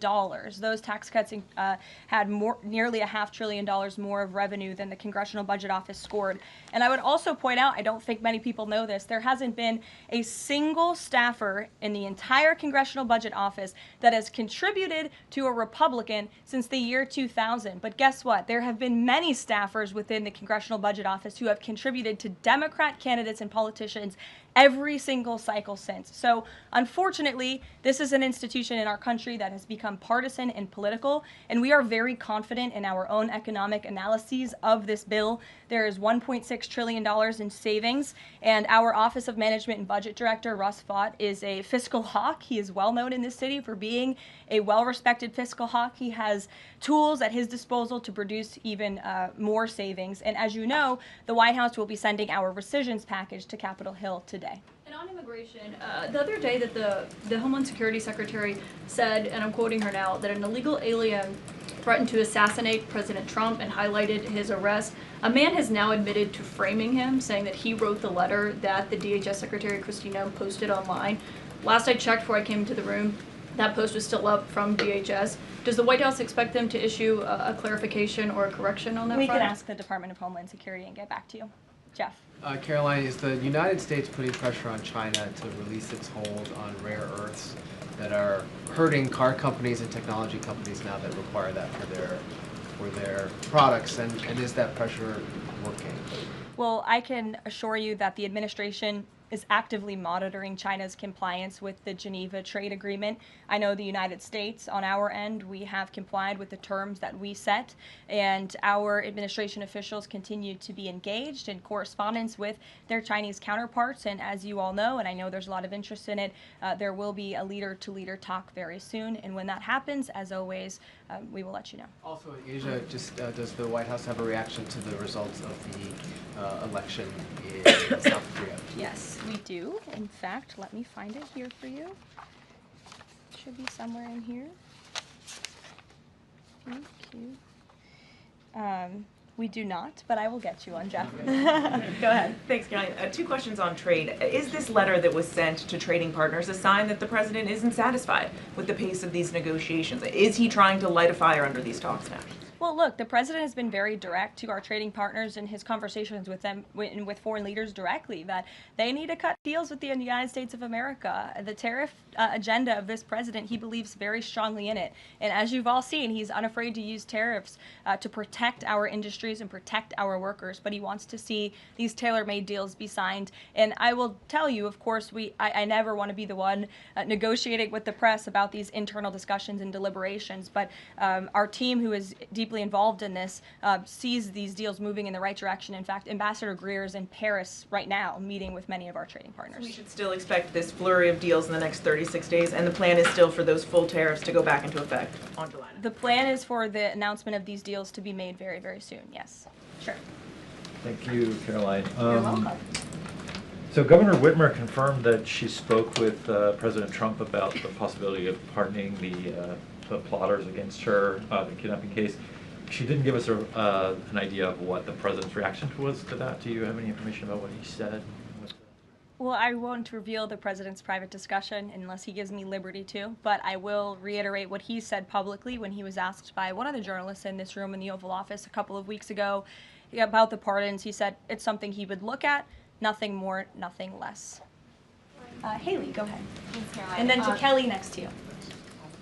Those tax cuts had nearly $500 billion more of revenue than the Congressional Budget Office scored. And I would also point out, I don't think many people know this, there hasn't been a single staffer in the entire Congressional Budget Office that has contributed to a Republican since the year 2000. But guess what? There have been many staffers within the Congressional Budget Office who have contributed to Democrat candidates and politicians every single cycle since. So unfortunately, this is an institution in our country that has become partisan and political, and we are very confident in our own economic analyses of this bill. There is $1.6 trillion in savings, and our Office of Management and Budget Director, Russ Vought, is a fiscal hawk. He is well known in this city for being a well-respected fiscal hawk. He has tools at his disposal to produce even more savings. And as you know, the White House will be sending our rescissions package to Capitol Hill today. day.
And on immigration, the other day that the Homeland Security Secretary said, and I'm quoting her now, that an illegal alien threatened to assassinate President Trump and highlighted his arrest. A man has now admitted to framing him, saying that he wrote the letter that the DHS Secretary Christina posted online. Last I checked before I came into the room, that post was still up from DHS. Does the White House expect them to issue a clarification or a correction on that front?
We can ask the Department of Homeland Security and get back to you. Jeff.
Caroline, is the United States putting pressure on China to release its hold on rare earths that are hurting car companies and technology companies now that require that for their products, and is that pressure working?
Well, I can assure you that the administration is actively monitoring China's compliance with the Geneva Trade Agreement. I know the United States, on our end, we have complied with the terms that we set, and our administration officials continue to be engaged in correspondence with their Chinese counterparts. And as you all know, and I know there's a lot of interest in it, there will be a leader-to-leader talk very soon. And when that happens, as always, we will let you know.
Also in Asia, does the White House have a reaction to the results of the election in South Korea?
Yes, we do. In fact, let me find it here for you. It should be somewhere in here. Thank you. We do not, but I will get you one, Jeff.
Go ahead. Thanks, Caroline. 2 questions on trade. Is this letter that was sent to trading partners a sign that the president isn't satisfied with the pace of these negotiations? Is he trying to light a fire under these talks now?
Well, look, the president has been very direct to our trading partners in his conversations with them, with foreign leaders directly, that they need to cut deals with the United States of America. The tariff agenda of this president, he believes very strongly in it. And as you've all seen, he's unafraid to use tariffs to protect our industries and protect our workers. But he wants to see these tailor-made deals be signed. And I will tell you, of course, I never want to be the one negotiating with the press about these internal discussions and deliberations. But our team, who is deeply involved in this, sees these deals moving in the right direction. In fact, Ambassador Greer is in Paris right now meeting with many of our trading partners.
So we should still expect this flurry of deals in the next 36 days, and the plan is still for those full tariffs to go back into effect on July 9th.
The plan is for the announcement of these deals to be made very, very soon, yes. Sure.
Thank you, Caroline.
You're welcome.
So Governor Whitmer confirmed that she spoke with President Trump about the possibility of pardoning the plotters against her, the kidnapping case. She didn't give us an idea of what the president's reaction was to that. Do you have any information about what he said?
Well, I won't reveal the president's private discussion unless he gives me liberty to, but I will reiterate what he said publicly when he was asked by one of the journalists in this room in the Oval Office a couple of weeks ago about the pardons. He said it's something he would look at, nothing more, nothing less. Haley, go ahead.
Thanks, Caroline.
And then to Kelly next to you.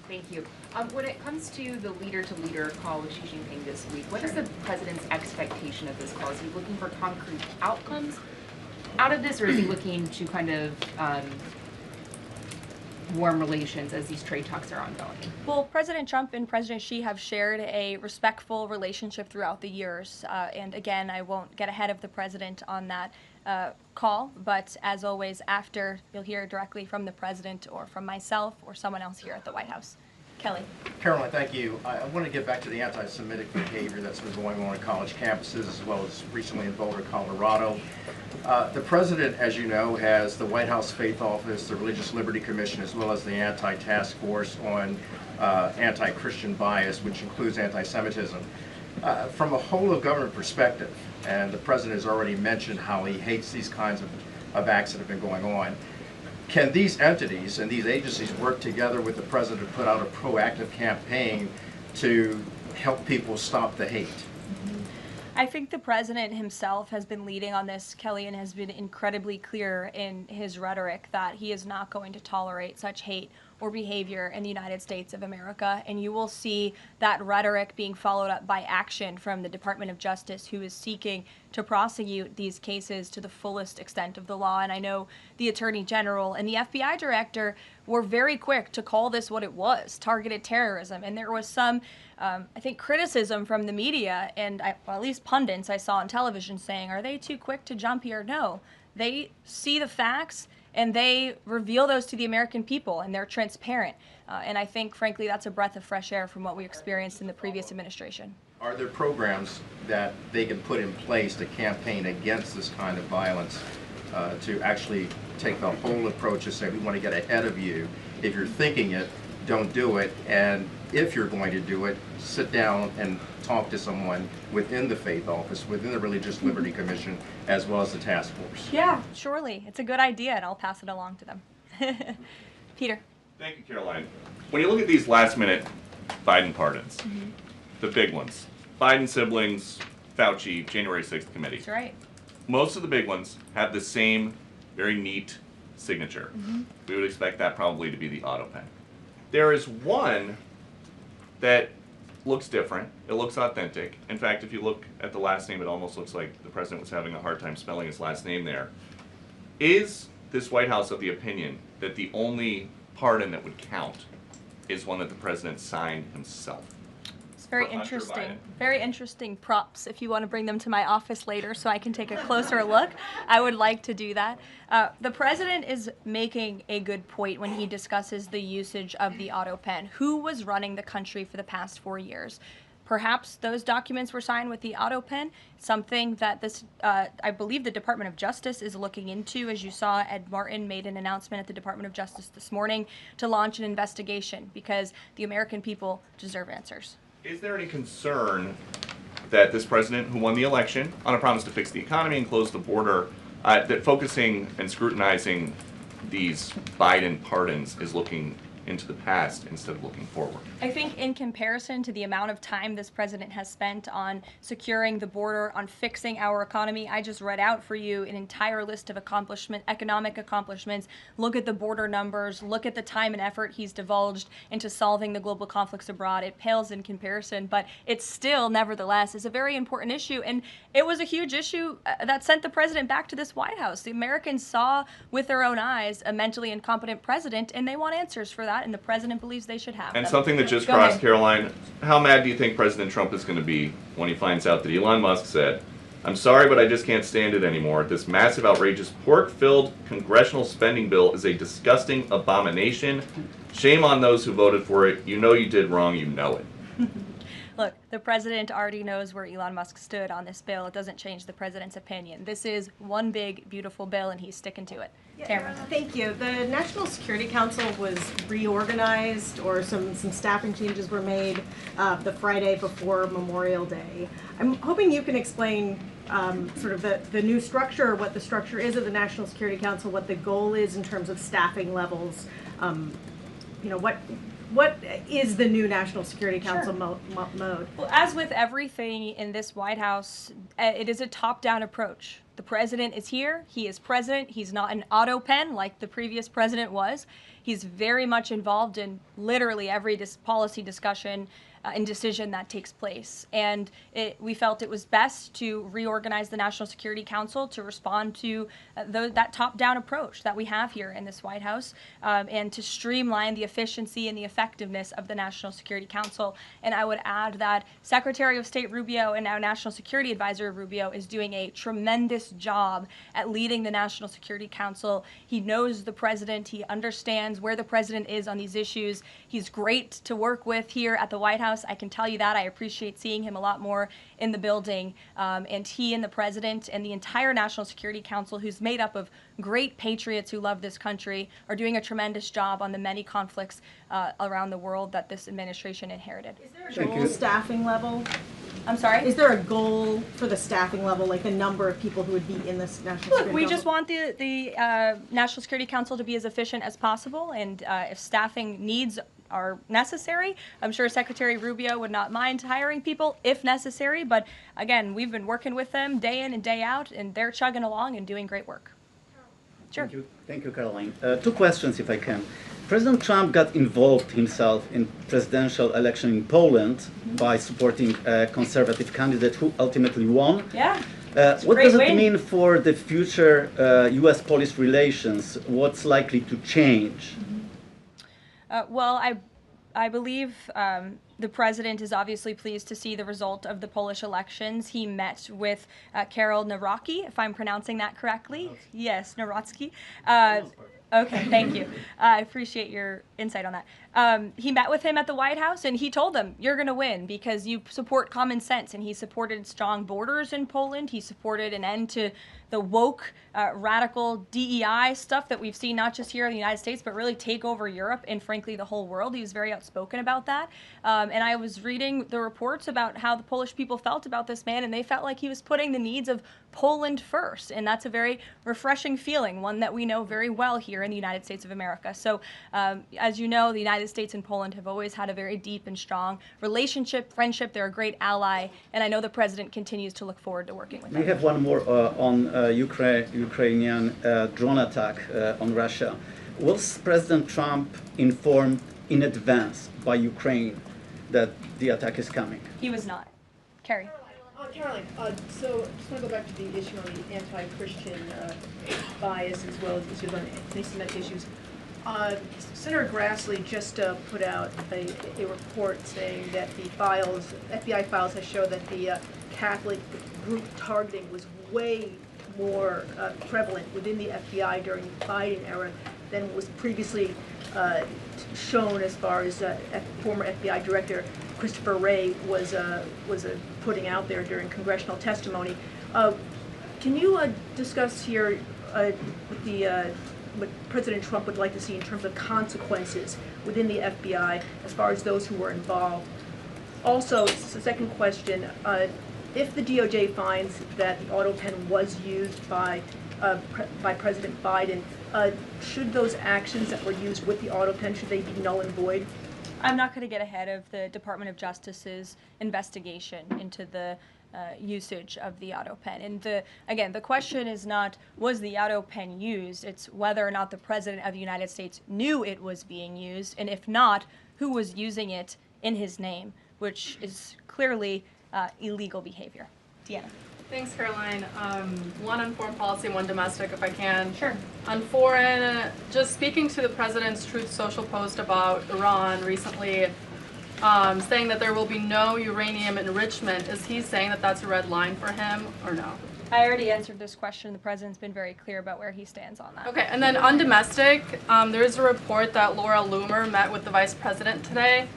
Thank you. When it comes to the leader-to-leader call with Xi Jinping this week, what is the president's expectation of this call? Is he looking for concrete outcomes out of this, or is he looking to kind of warm relations as these trade talks are ongoing?
Well, President Trump and President Xi have shared a respectful relationship throughout the years. And again, I won't get ahead of the president on that call, but as always, after, you'll hear directly from the president or from myself or someone else here at the White House. Kelly.
Caroline, thank you. I want to get back to the anti-Semitic behavior that's been going on college campuses as well as recently in Boulder, Colorado. The president, as you know, has the White House Faith Office, the Religious Liberty Commission, as well as the Anti-Task Force on Anti-Christian Bias, which includes anti-Semitism. From a whole-of-government perspective, and the president has already mentioned how he hates these kinds of acts that have been going on, can these entities and these agencies work together with the president to put out a proactive campaign to help people stop the hate?
I think the president himself has been leading on this, Kelly, and has been incredibly clear in his rhetoric that he is not going to tolerate such hate or behavior in the United States of America. And you will see that rhetoric being followed up by action from the Department of Justice, who is seeking to prosecute these cases to the fullest extent of the law. And I know the Attorney General and the FBI Director were very quick to call this what it was, targeted terrorism. And there was some, I think, criticism from the media and well, at least pundits I saw on television saying, are they too quick to jump here? No, they see the facts and they reveal those to the American people, and they're transparent. And I think, frankly, that's a breath of fresh air from what we experienced in the previous administration.
Are there programs that they can put in place to campaign against this kind of violence to actually take the whole approach and say, we want to get ahead of you. If you're thinking it, don't do it. And if you're going to do it, sit down and talk to someone within the Faith Office, within the Religious Liberty Commission, as well as the task force.
Yeah, surely. It's a good idea, and I'll pass it along to them. Peter.
Thank you, Caroline. When you look at these last-minute Biden pardons, the big ones, Biden siblings, Fauci, January 6th committee.
That's right.
Most of the big ones have the same very neat signature. We would expect that probably to be the auto pen. There is one that looks different. It looks authentic. In fact, if you look at the last name, it almost looks like the president was having a hard time spelling his last name there. Is this White House of the opinion that the only pardon that would count is one that the president signed himself?
It's very interesting. Very interesting props. If you want to bring them to my office later so I can take a closer look, I would like to do that. The president is making a good point when he discusses the usage of the auto pen. Who was running the country for the past 4 years? Perhaps those documents were signed with the auto pen, something that this, I believe the Department of Justice is looking into. As you saw, Ed Martin made an announcement at the Department of Justice this morning to launch an investigation because the American people deserve answers.
Is there any concern that this president, who won the election on a promise to fix the economy and close the border, that focusing and scrutinizing these Biden pardons is looking into the past instead of looking forward?
I think in comparison to the amount of time this president has spent on securing the border, on fixing our economy, I just read out for you an entire list of economic accomplishments. Look at the border numbers, look at the time and effort he's divulged into solving the global conflicts abroad. It pales in comparison, but it still, nevertheless, is a very important issue. And it was a huge issue that sent the president back to this White House. The Americans saw with their own eyes a mentally incompetent president, and they want answers for that, and the president believes they should have
And
them.
something that just crossed, Caroline, how mad do you think President Trump is going to be when he finds out that Elon Musk said, "I'm sorry, but I just can't stand it anymore. This massive, outrageous, pork-filled congressional spending bill is a disgusting abomination. Shame on those who voted for it. You know you did wrong. You know it."
Look, the president already knows where Elon Musk stood on this bill. It doesn't change the president's opinion. This is one big, beautiful bill, and he's sticking to it. Tamara.
Thank you. The National Security Council was reorganized, or some staffing changes were made the Friday before Memorial Day. I'm hoping you can explain sort of the new structure, what the structure is of the National Security Council, what the goal is in terms of staffing levels. You know, what is the new National Security Council mode?
Well, as with everything in this White House, it is a top-down approach. The president is here. He is president. He's not an auto pen like the previous president was. He's very much involved in literally every policy discussion and decision that takes place. And we felt it was best to reorganize the National Security Council to respond to that top-down approach that we have here in this White House, and to streamline the efficiency and the effectiveness of the National Security Council. And I would add that Secretary of State Rubio and now National Security Advisor Rubio is doing a tremendous job at leading the National Security Council. He knows the president. He understands where the president is on these issues. He's great to work with here at the White House. I can tell you that. I appreciate seeing him a lot more in the building. And he and the president and the entire National Security Council, who's made up of great patriots who love this country, are doing a tremendous job on the many conflicts around the world that this administration inherited.
Is there a goal staffing level?
I'm sorry?
Is there a goal for the staffing level, like the number of people who would be in this National Security Council?
We just want the National Security Council to be as efficient as possible, and if staffing needs are necessary, I'm sure Secretary Rubio would not mind hiring people if necessary, but again, we've been working with them day in and day out, and they're chugging along and doing great work. Sure.
Thank you, Caroline. Two questions, if I can. President Trump got involved himself in presidential election in Poland by supporting a conservative candidate who ultimately won.
Yeah.
What does it mean for the future U.S.-Polish relations? What's likely to change?
Well, I believe the president is obviously pleased to see the result of the Polish elections. He met with Karol Nawrocki, if I'm pronouncing that correctly. Yes, Nawrocki. Okay, thank you. I appreciate your insight on that. He met with him at the White House, and he told him, you're going to win because you support common sense. And he supported strong borders in Poland. He supported an end to the woke, radical DEI stuff that we've seen not just here in the United States, but really take over Europe and frankly the whole world. He was very outspoken about that. And I was reading the reports about how the Polish people felt about this man, and they felt like he was putting the needs of Poland first. And that's a very refreshing feeling, one that we know very well here in the United States of America. So as you know, the United States and Poland have always had a very deep and strong relationship, friendship. They're a great ally, and I know the president continues to look forward to working with them.
We have one more on Ukrainian drone attack on Russia. Was President Trump informed in advance by Ukraine that the attack is coming?
He was not. Carrie.
Caroline, so just want to go back to the issue on the anti-Christian bias as well as issues on anti-Semitic issues. Senator Grassley just put out a report saying that the FBI files have shown that the Catholic group targeting was way more prevalent within the FBI during the Biden era than was previously shown, as far as former FBI Director Christopher Wray was putting out there during congressional testimony. Can you discuss here what President Trump would like to see in terms of consequences within the FBI as far as those who were involved? Also, the second question, if the DOJ finds that the auto pen was used by President Biden, should those actions that were used with the auto pen, should they be null and void?
I'm not going to get ahead of the Department of Justice's investigation into the usage of the auto pen. And again, the question is not, was the auto pen used? It's whether or not the President of the United States knew it was being used, and if not, who was using it in his name, which is clearly illegal behavior. Deanna.
Thanks, Caroline. One on foreign policy, one domestic, if I can.
Sure.
On foreign, just speaking to the president's Truth Social post about Iran recently, saying that there will be no uranium enrichment, is he saying that that's a red line for him, or no?
I already answered this question. The president's been very clear about where he stands on that.
Okay, and then on domestic, there is a report that Laura Loomer met with the vice president today.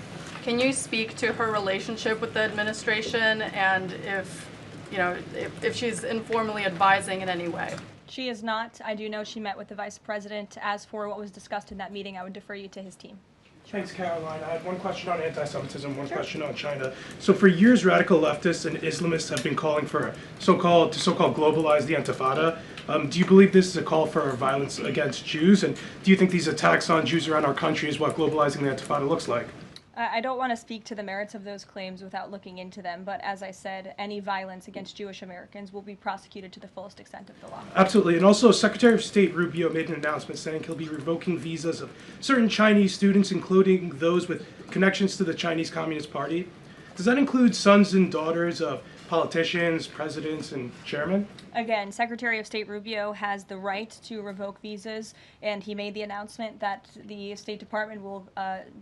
Can you speak to her relationship with the administration and if she's informally advising in any way?
She is not. I do know she met with the vice president. As for what was discussed in that meeting, I would defer you to his team.
Thanks, Caroline. I have one question on anti-Semitism, one question on China. So for years, radical leftists and Islamists have been calling for so-called globalize the Intifada. Do you believe this is a call for violence against Jews? And do you think these attacks on Jews around our country is what globalizing the Intifada looks like?
I don't want to speak to the merits of those claims without looking into them, but as I said, any violence against Jewish Americans will be prosecuted to the fullest extent of the law.
Absolutely, and also Secretary of State Rubio made an announcement saying he'll be revoking visas of certain Chinese students, including those with connections to the Chinese Communist Party. Does that include sons and daughters of politicians, presidents, and chairmen?
Again, Secretary of State Rubio has the right to revoke visas, and he made the announcement that the State Department will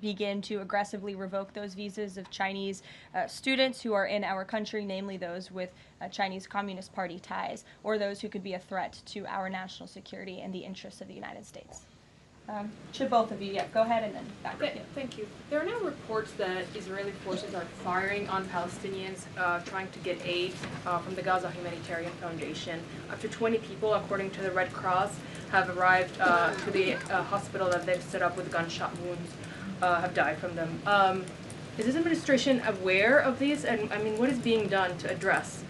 begin to aggressively revoke those visas of Chinese students who are in our country, namely those with Chinese Communist Party ties, or those who could be a threat to our national security and the interests of the United States. To both of you, go ahead and then back to you.
Thank you. There are now reports that Israeli forces are firing on Palestinians trying to get aid from the Gaza Humanitarian Foundation. Up to 20 people, according to the Red Cross, have arrived to the hospital that they've set up with gunshot wounds, have died from them. Is this administration aware of these? And I mean, what is being done to address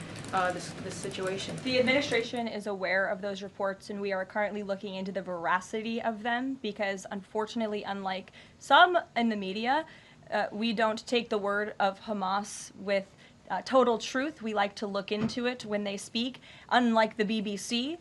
this situation?
The administration is aware of those reports, and we are currently looking into the veracity of them because, unfortunately, unlike some in the media, we don't take the word of Hamas with total truth. We like to look into it when they speak. Unlike the BBC,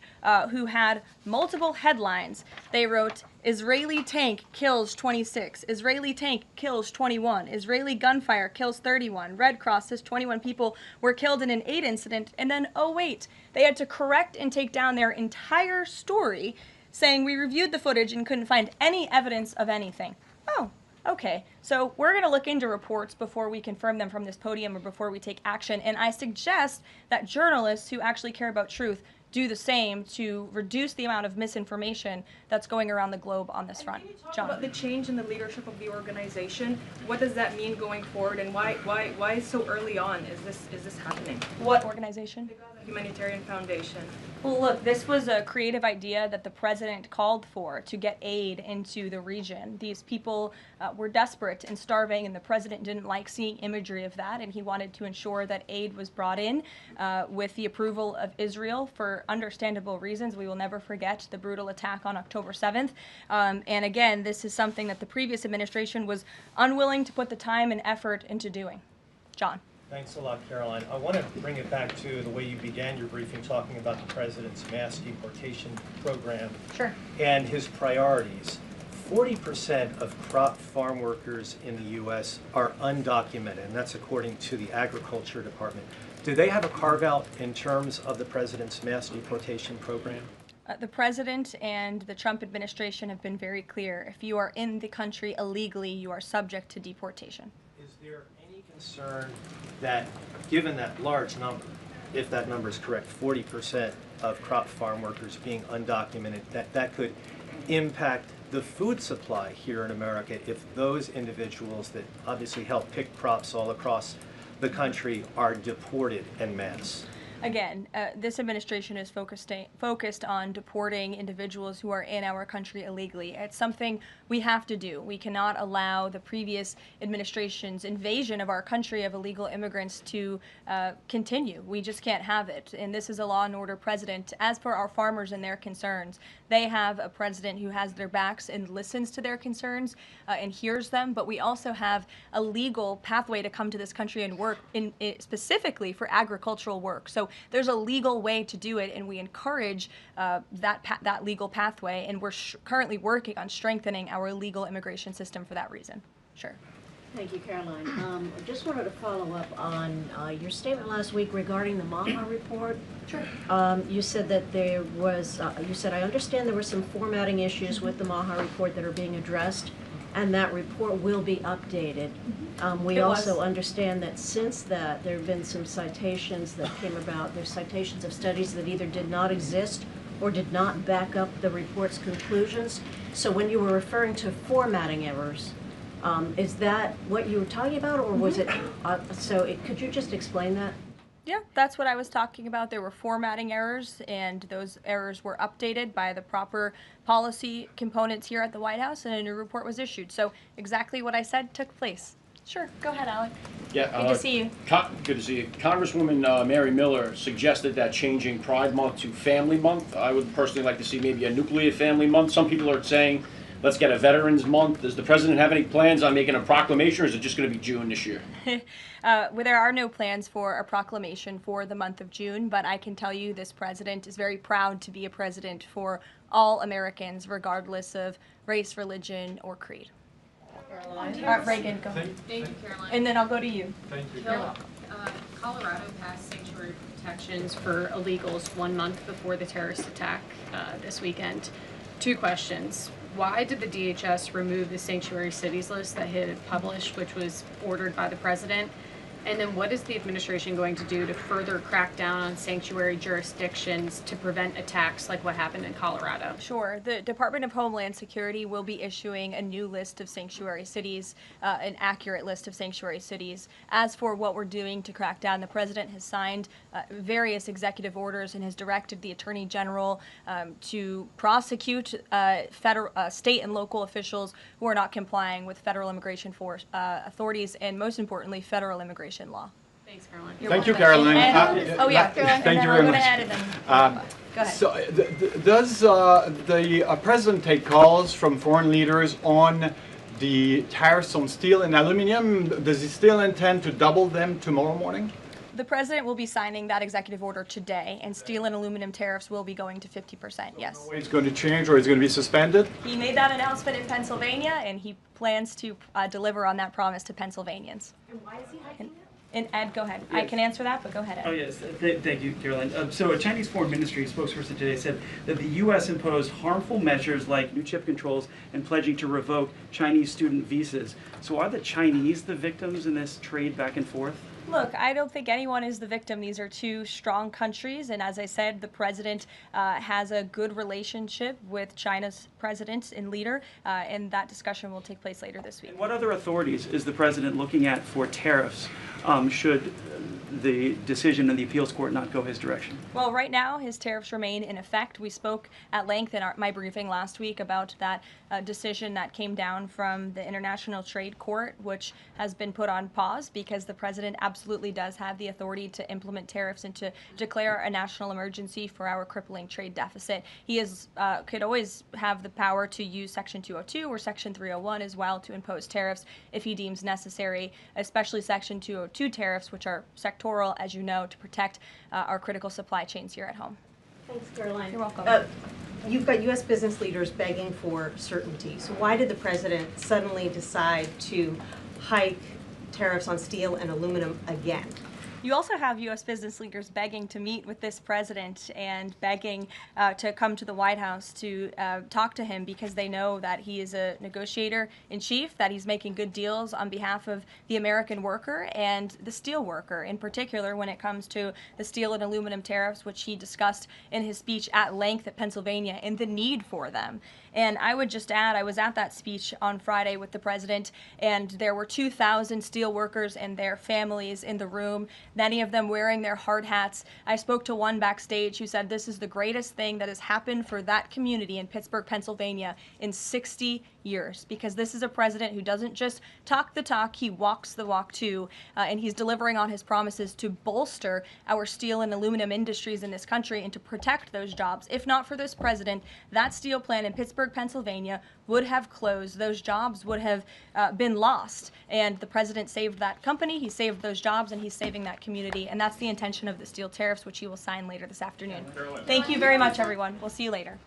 who had multiple headlines, they wrote, Israeli tank kills 26, Israeli tank kills 21, Israeli gunfire kills 31, Red Cross says 21 people were killed in an aid incident, and then, oh wait, they had to correct and take down their entire story, saying we reviewed the footage and couldn't find any evidence of anything. Oh. Okay, so we're going to look into reports before we confirm them from this podium or before we take action, and I suggest that journalists who actually care about truth do the same to reduce the amount of misinformation that's going around the globe on this front. John.
About the change in the leadership of the organization, what does that mean going forward, and why so early on is this happening?
What organization?
The Humanitarian Foundation.
Well, look, this was a creative idea that the president called for to get aid into the region. These people were desperate and starving, and the president didn't like seeing imagery of that, and he wanted to ensure that aid was brought in with the approval of Israel for understandable reasons. We will never forget the brutal attack on October 7th. And again, this is something that the previous administration was unwilling to put the time and effort into doing. John.
Thanks a lot, Caroline. I want to bring it back to the way you began your briefing, talking about the president's mass deportation program and his priorities. 40% of crop farm workers in the U.S. are undocumented, and that's according to the Agriculture Department. Do they have a carve-out in terms of the president's mass deportation program?
The president and the Trump administration have been very clear. If you are in the country illegally, you are subject to deportation.
Is there any concern that, given that large number, if that number is correct, 40% of crop farm workers being undocumented, that could impact the food supply here in America if those individuals that obviously help pick crops all across the country are deported en masse?
Again, this administration is focused on deporting individuals who are in our country illegally. It's something we have to do. We cannot allow the previous administration's invasion of our country of illegal immigrants to continue. We just can't have it. And this is a law and order president. As for our farmers and their concerns, they have a president who has their backs and listens to their concerns and hears them. But we also have a legal pathway to come to this country and work specifically for agricultural work. So there's a legal way to do it, and we encourage that legal pathway, and we're currently working on strengthening our legal immigration system for that reason. Sure.
Thank you, Caroline. I just wanted to follow up on your statement last week regarding the MAGA report.
Sure.
You said that there was, you said, I understand there were some formatting issues with the MAGA report that are being addressed, and that report will be updated. We also understand that since that, there have been some citations that came about. There's citations of studies that either did not exist or did not back up the report's conclusions. So when you were referring to formatting errors, is that what you were talking about, or was it, could you just explain that?
Yeah, that's what I was talking about. There were formatting errors, and those errors were updated by the proper policy components here at the White House, and a new report was issued. So exactly what I said took place. Sure, go ahead, Alec.
Yeah,
good to see you.
Good to see you. Congresswoman Mary Miller suggested that changing Pride Month to Family Month. I would personally like to see maybe a nuclear family month. Some people are saying, let's get a Veterans Month. Does the president have any plans on making a proclamation, or is it just going to be June this year?
Well, there are no plans for a proclamation for the month of June, but I can tell you this president is very proud to be a president for all Americans, regardless of race, religion, or creed.
Caroline.
All right, Reagan, go ahead.
Thank you, Caroline.
And then I'll go to you.
Thank you.
You're welcome. Colorado passed sanctuary protections for illegals 1 month before the terrorist attack this weekend. 2 questions. Why did the DHS remove the sanctuary cities list that it had published, which was ordered by the president? And then what is the administration going to do to further crack down on sanctuary jurisdictions to prevent attacks like what happened in Colorado?
Sure. The Department of Homeland Security will be issuing a new list of sanctuary cities, an accurate list of sanctuary cities. As for what we're doing to crack down, the president has signed various executive orders and has directed the Attorney General to prosecute state and local officials who are not complying with federal immigration authorities and, most importantly, federal immigration law.
Thanks, Caroline.
Thank you, Caroline.
Oh yeah, Caroline.
Thank you very much.
Go ahead.
So, does the president take calls from foreign leaders on the tariffs on steel and aluminum? Does he still intend to double them tomorrow morning?
The president will be signing that executive order today, and steel and aluminum tariffs will be going to 50%, yes.
No way it's going to change, or it's going to be suspended?
He made that announcement in Pennsylvania, and he plans to deliver on that promise to Pennsylvanians.
And why is he hiking it?
And Ed, go ahead.
Yes.
I can answer that, but go ahead, Ed.
Oh, yes. Thank you, Caroline. So a Chinese Foreign Ministry spokesperson today said that the U.S. imposed harmful measures like new chip controls and pledging to revoke Chinese student visas. So are the Chinese the victims in this trade back and forth?
Look, I don't think anyone is the victim. These are two strong countries, and as I said, the president has a good relationship with China's president and leader, and that discussion will take place later this week.
And what other authorities is the president looking at for tariffs should the decision in the appeals court not go his direction?
Well, right now, his tariffs remain in effect. We spoke at length in my briefing last week about that decision that came down from the International Trade Court, which has been put on pause because the president absolutely does have the authority to implement tariffs and to declare a national emergency for our crippling trade deficit. He could always have the power to use Section 202 or Section 301 as well to impose tariffs if he deems necessary, especially Section 202 tariffs, which are sectoral, as you know, to protect our critical supply chains here at home.
Thanks, Karoline.
You're welcome.
You've got U.S. business leaders begging for certainty. So why did the president suddenly decide to hike tariffs on steel and aluminum again?
You also have U.S. business leaders begging to meet with this president and begging to come to the White House to talk to him because they know that he is a negotiator in chief, that he's making good deals on behalf of the American worker and the steel worker, in particular when it comes to the steel and aluminum tariffs, which he discussed in his speech at length at Pennsylvania, and the need for them. And I would just add, I was at that speech on Friday with the president, and there were 2,000 steel workers and their families in the room, many of them wearing their hard hats. I spoke to one backstage who said this is the greatest thing that has happened for that community in Pittsburgh, Pennsylvania in 60 years, because this is a president who doesn't just talk the talk, he walks the walk too, and he's delivering on his promises to bolster our steel and aluminum industries in this country and to protect those jobs. If not for this president, that steel plant in Pittsburgh, Pennsylvania would have closed. Those jobs would have been lost, and the president saved that company, he saved those jobs, and he's saving that community, and that's the intention of the steel tariffs, which he will sign later this afternoon. Thank you very much, everyone. We'll see you later.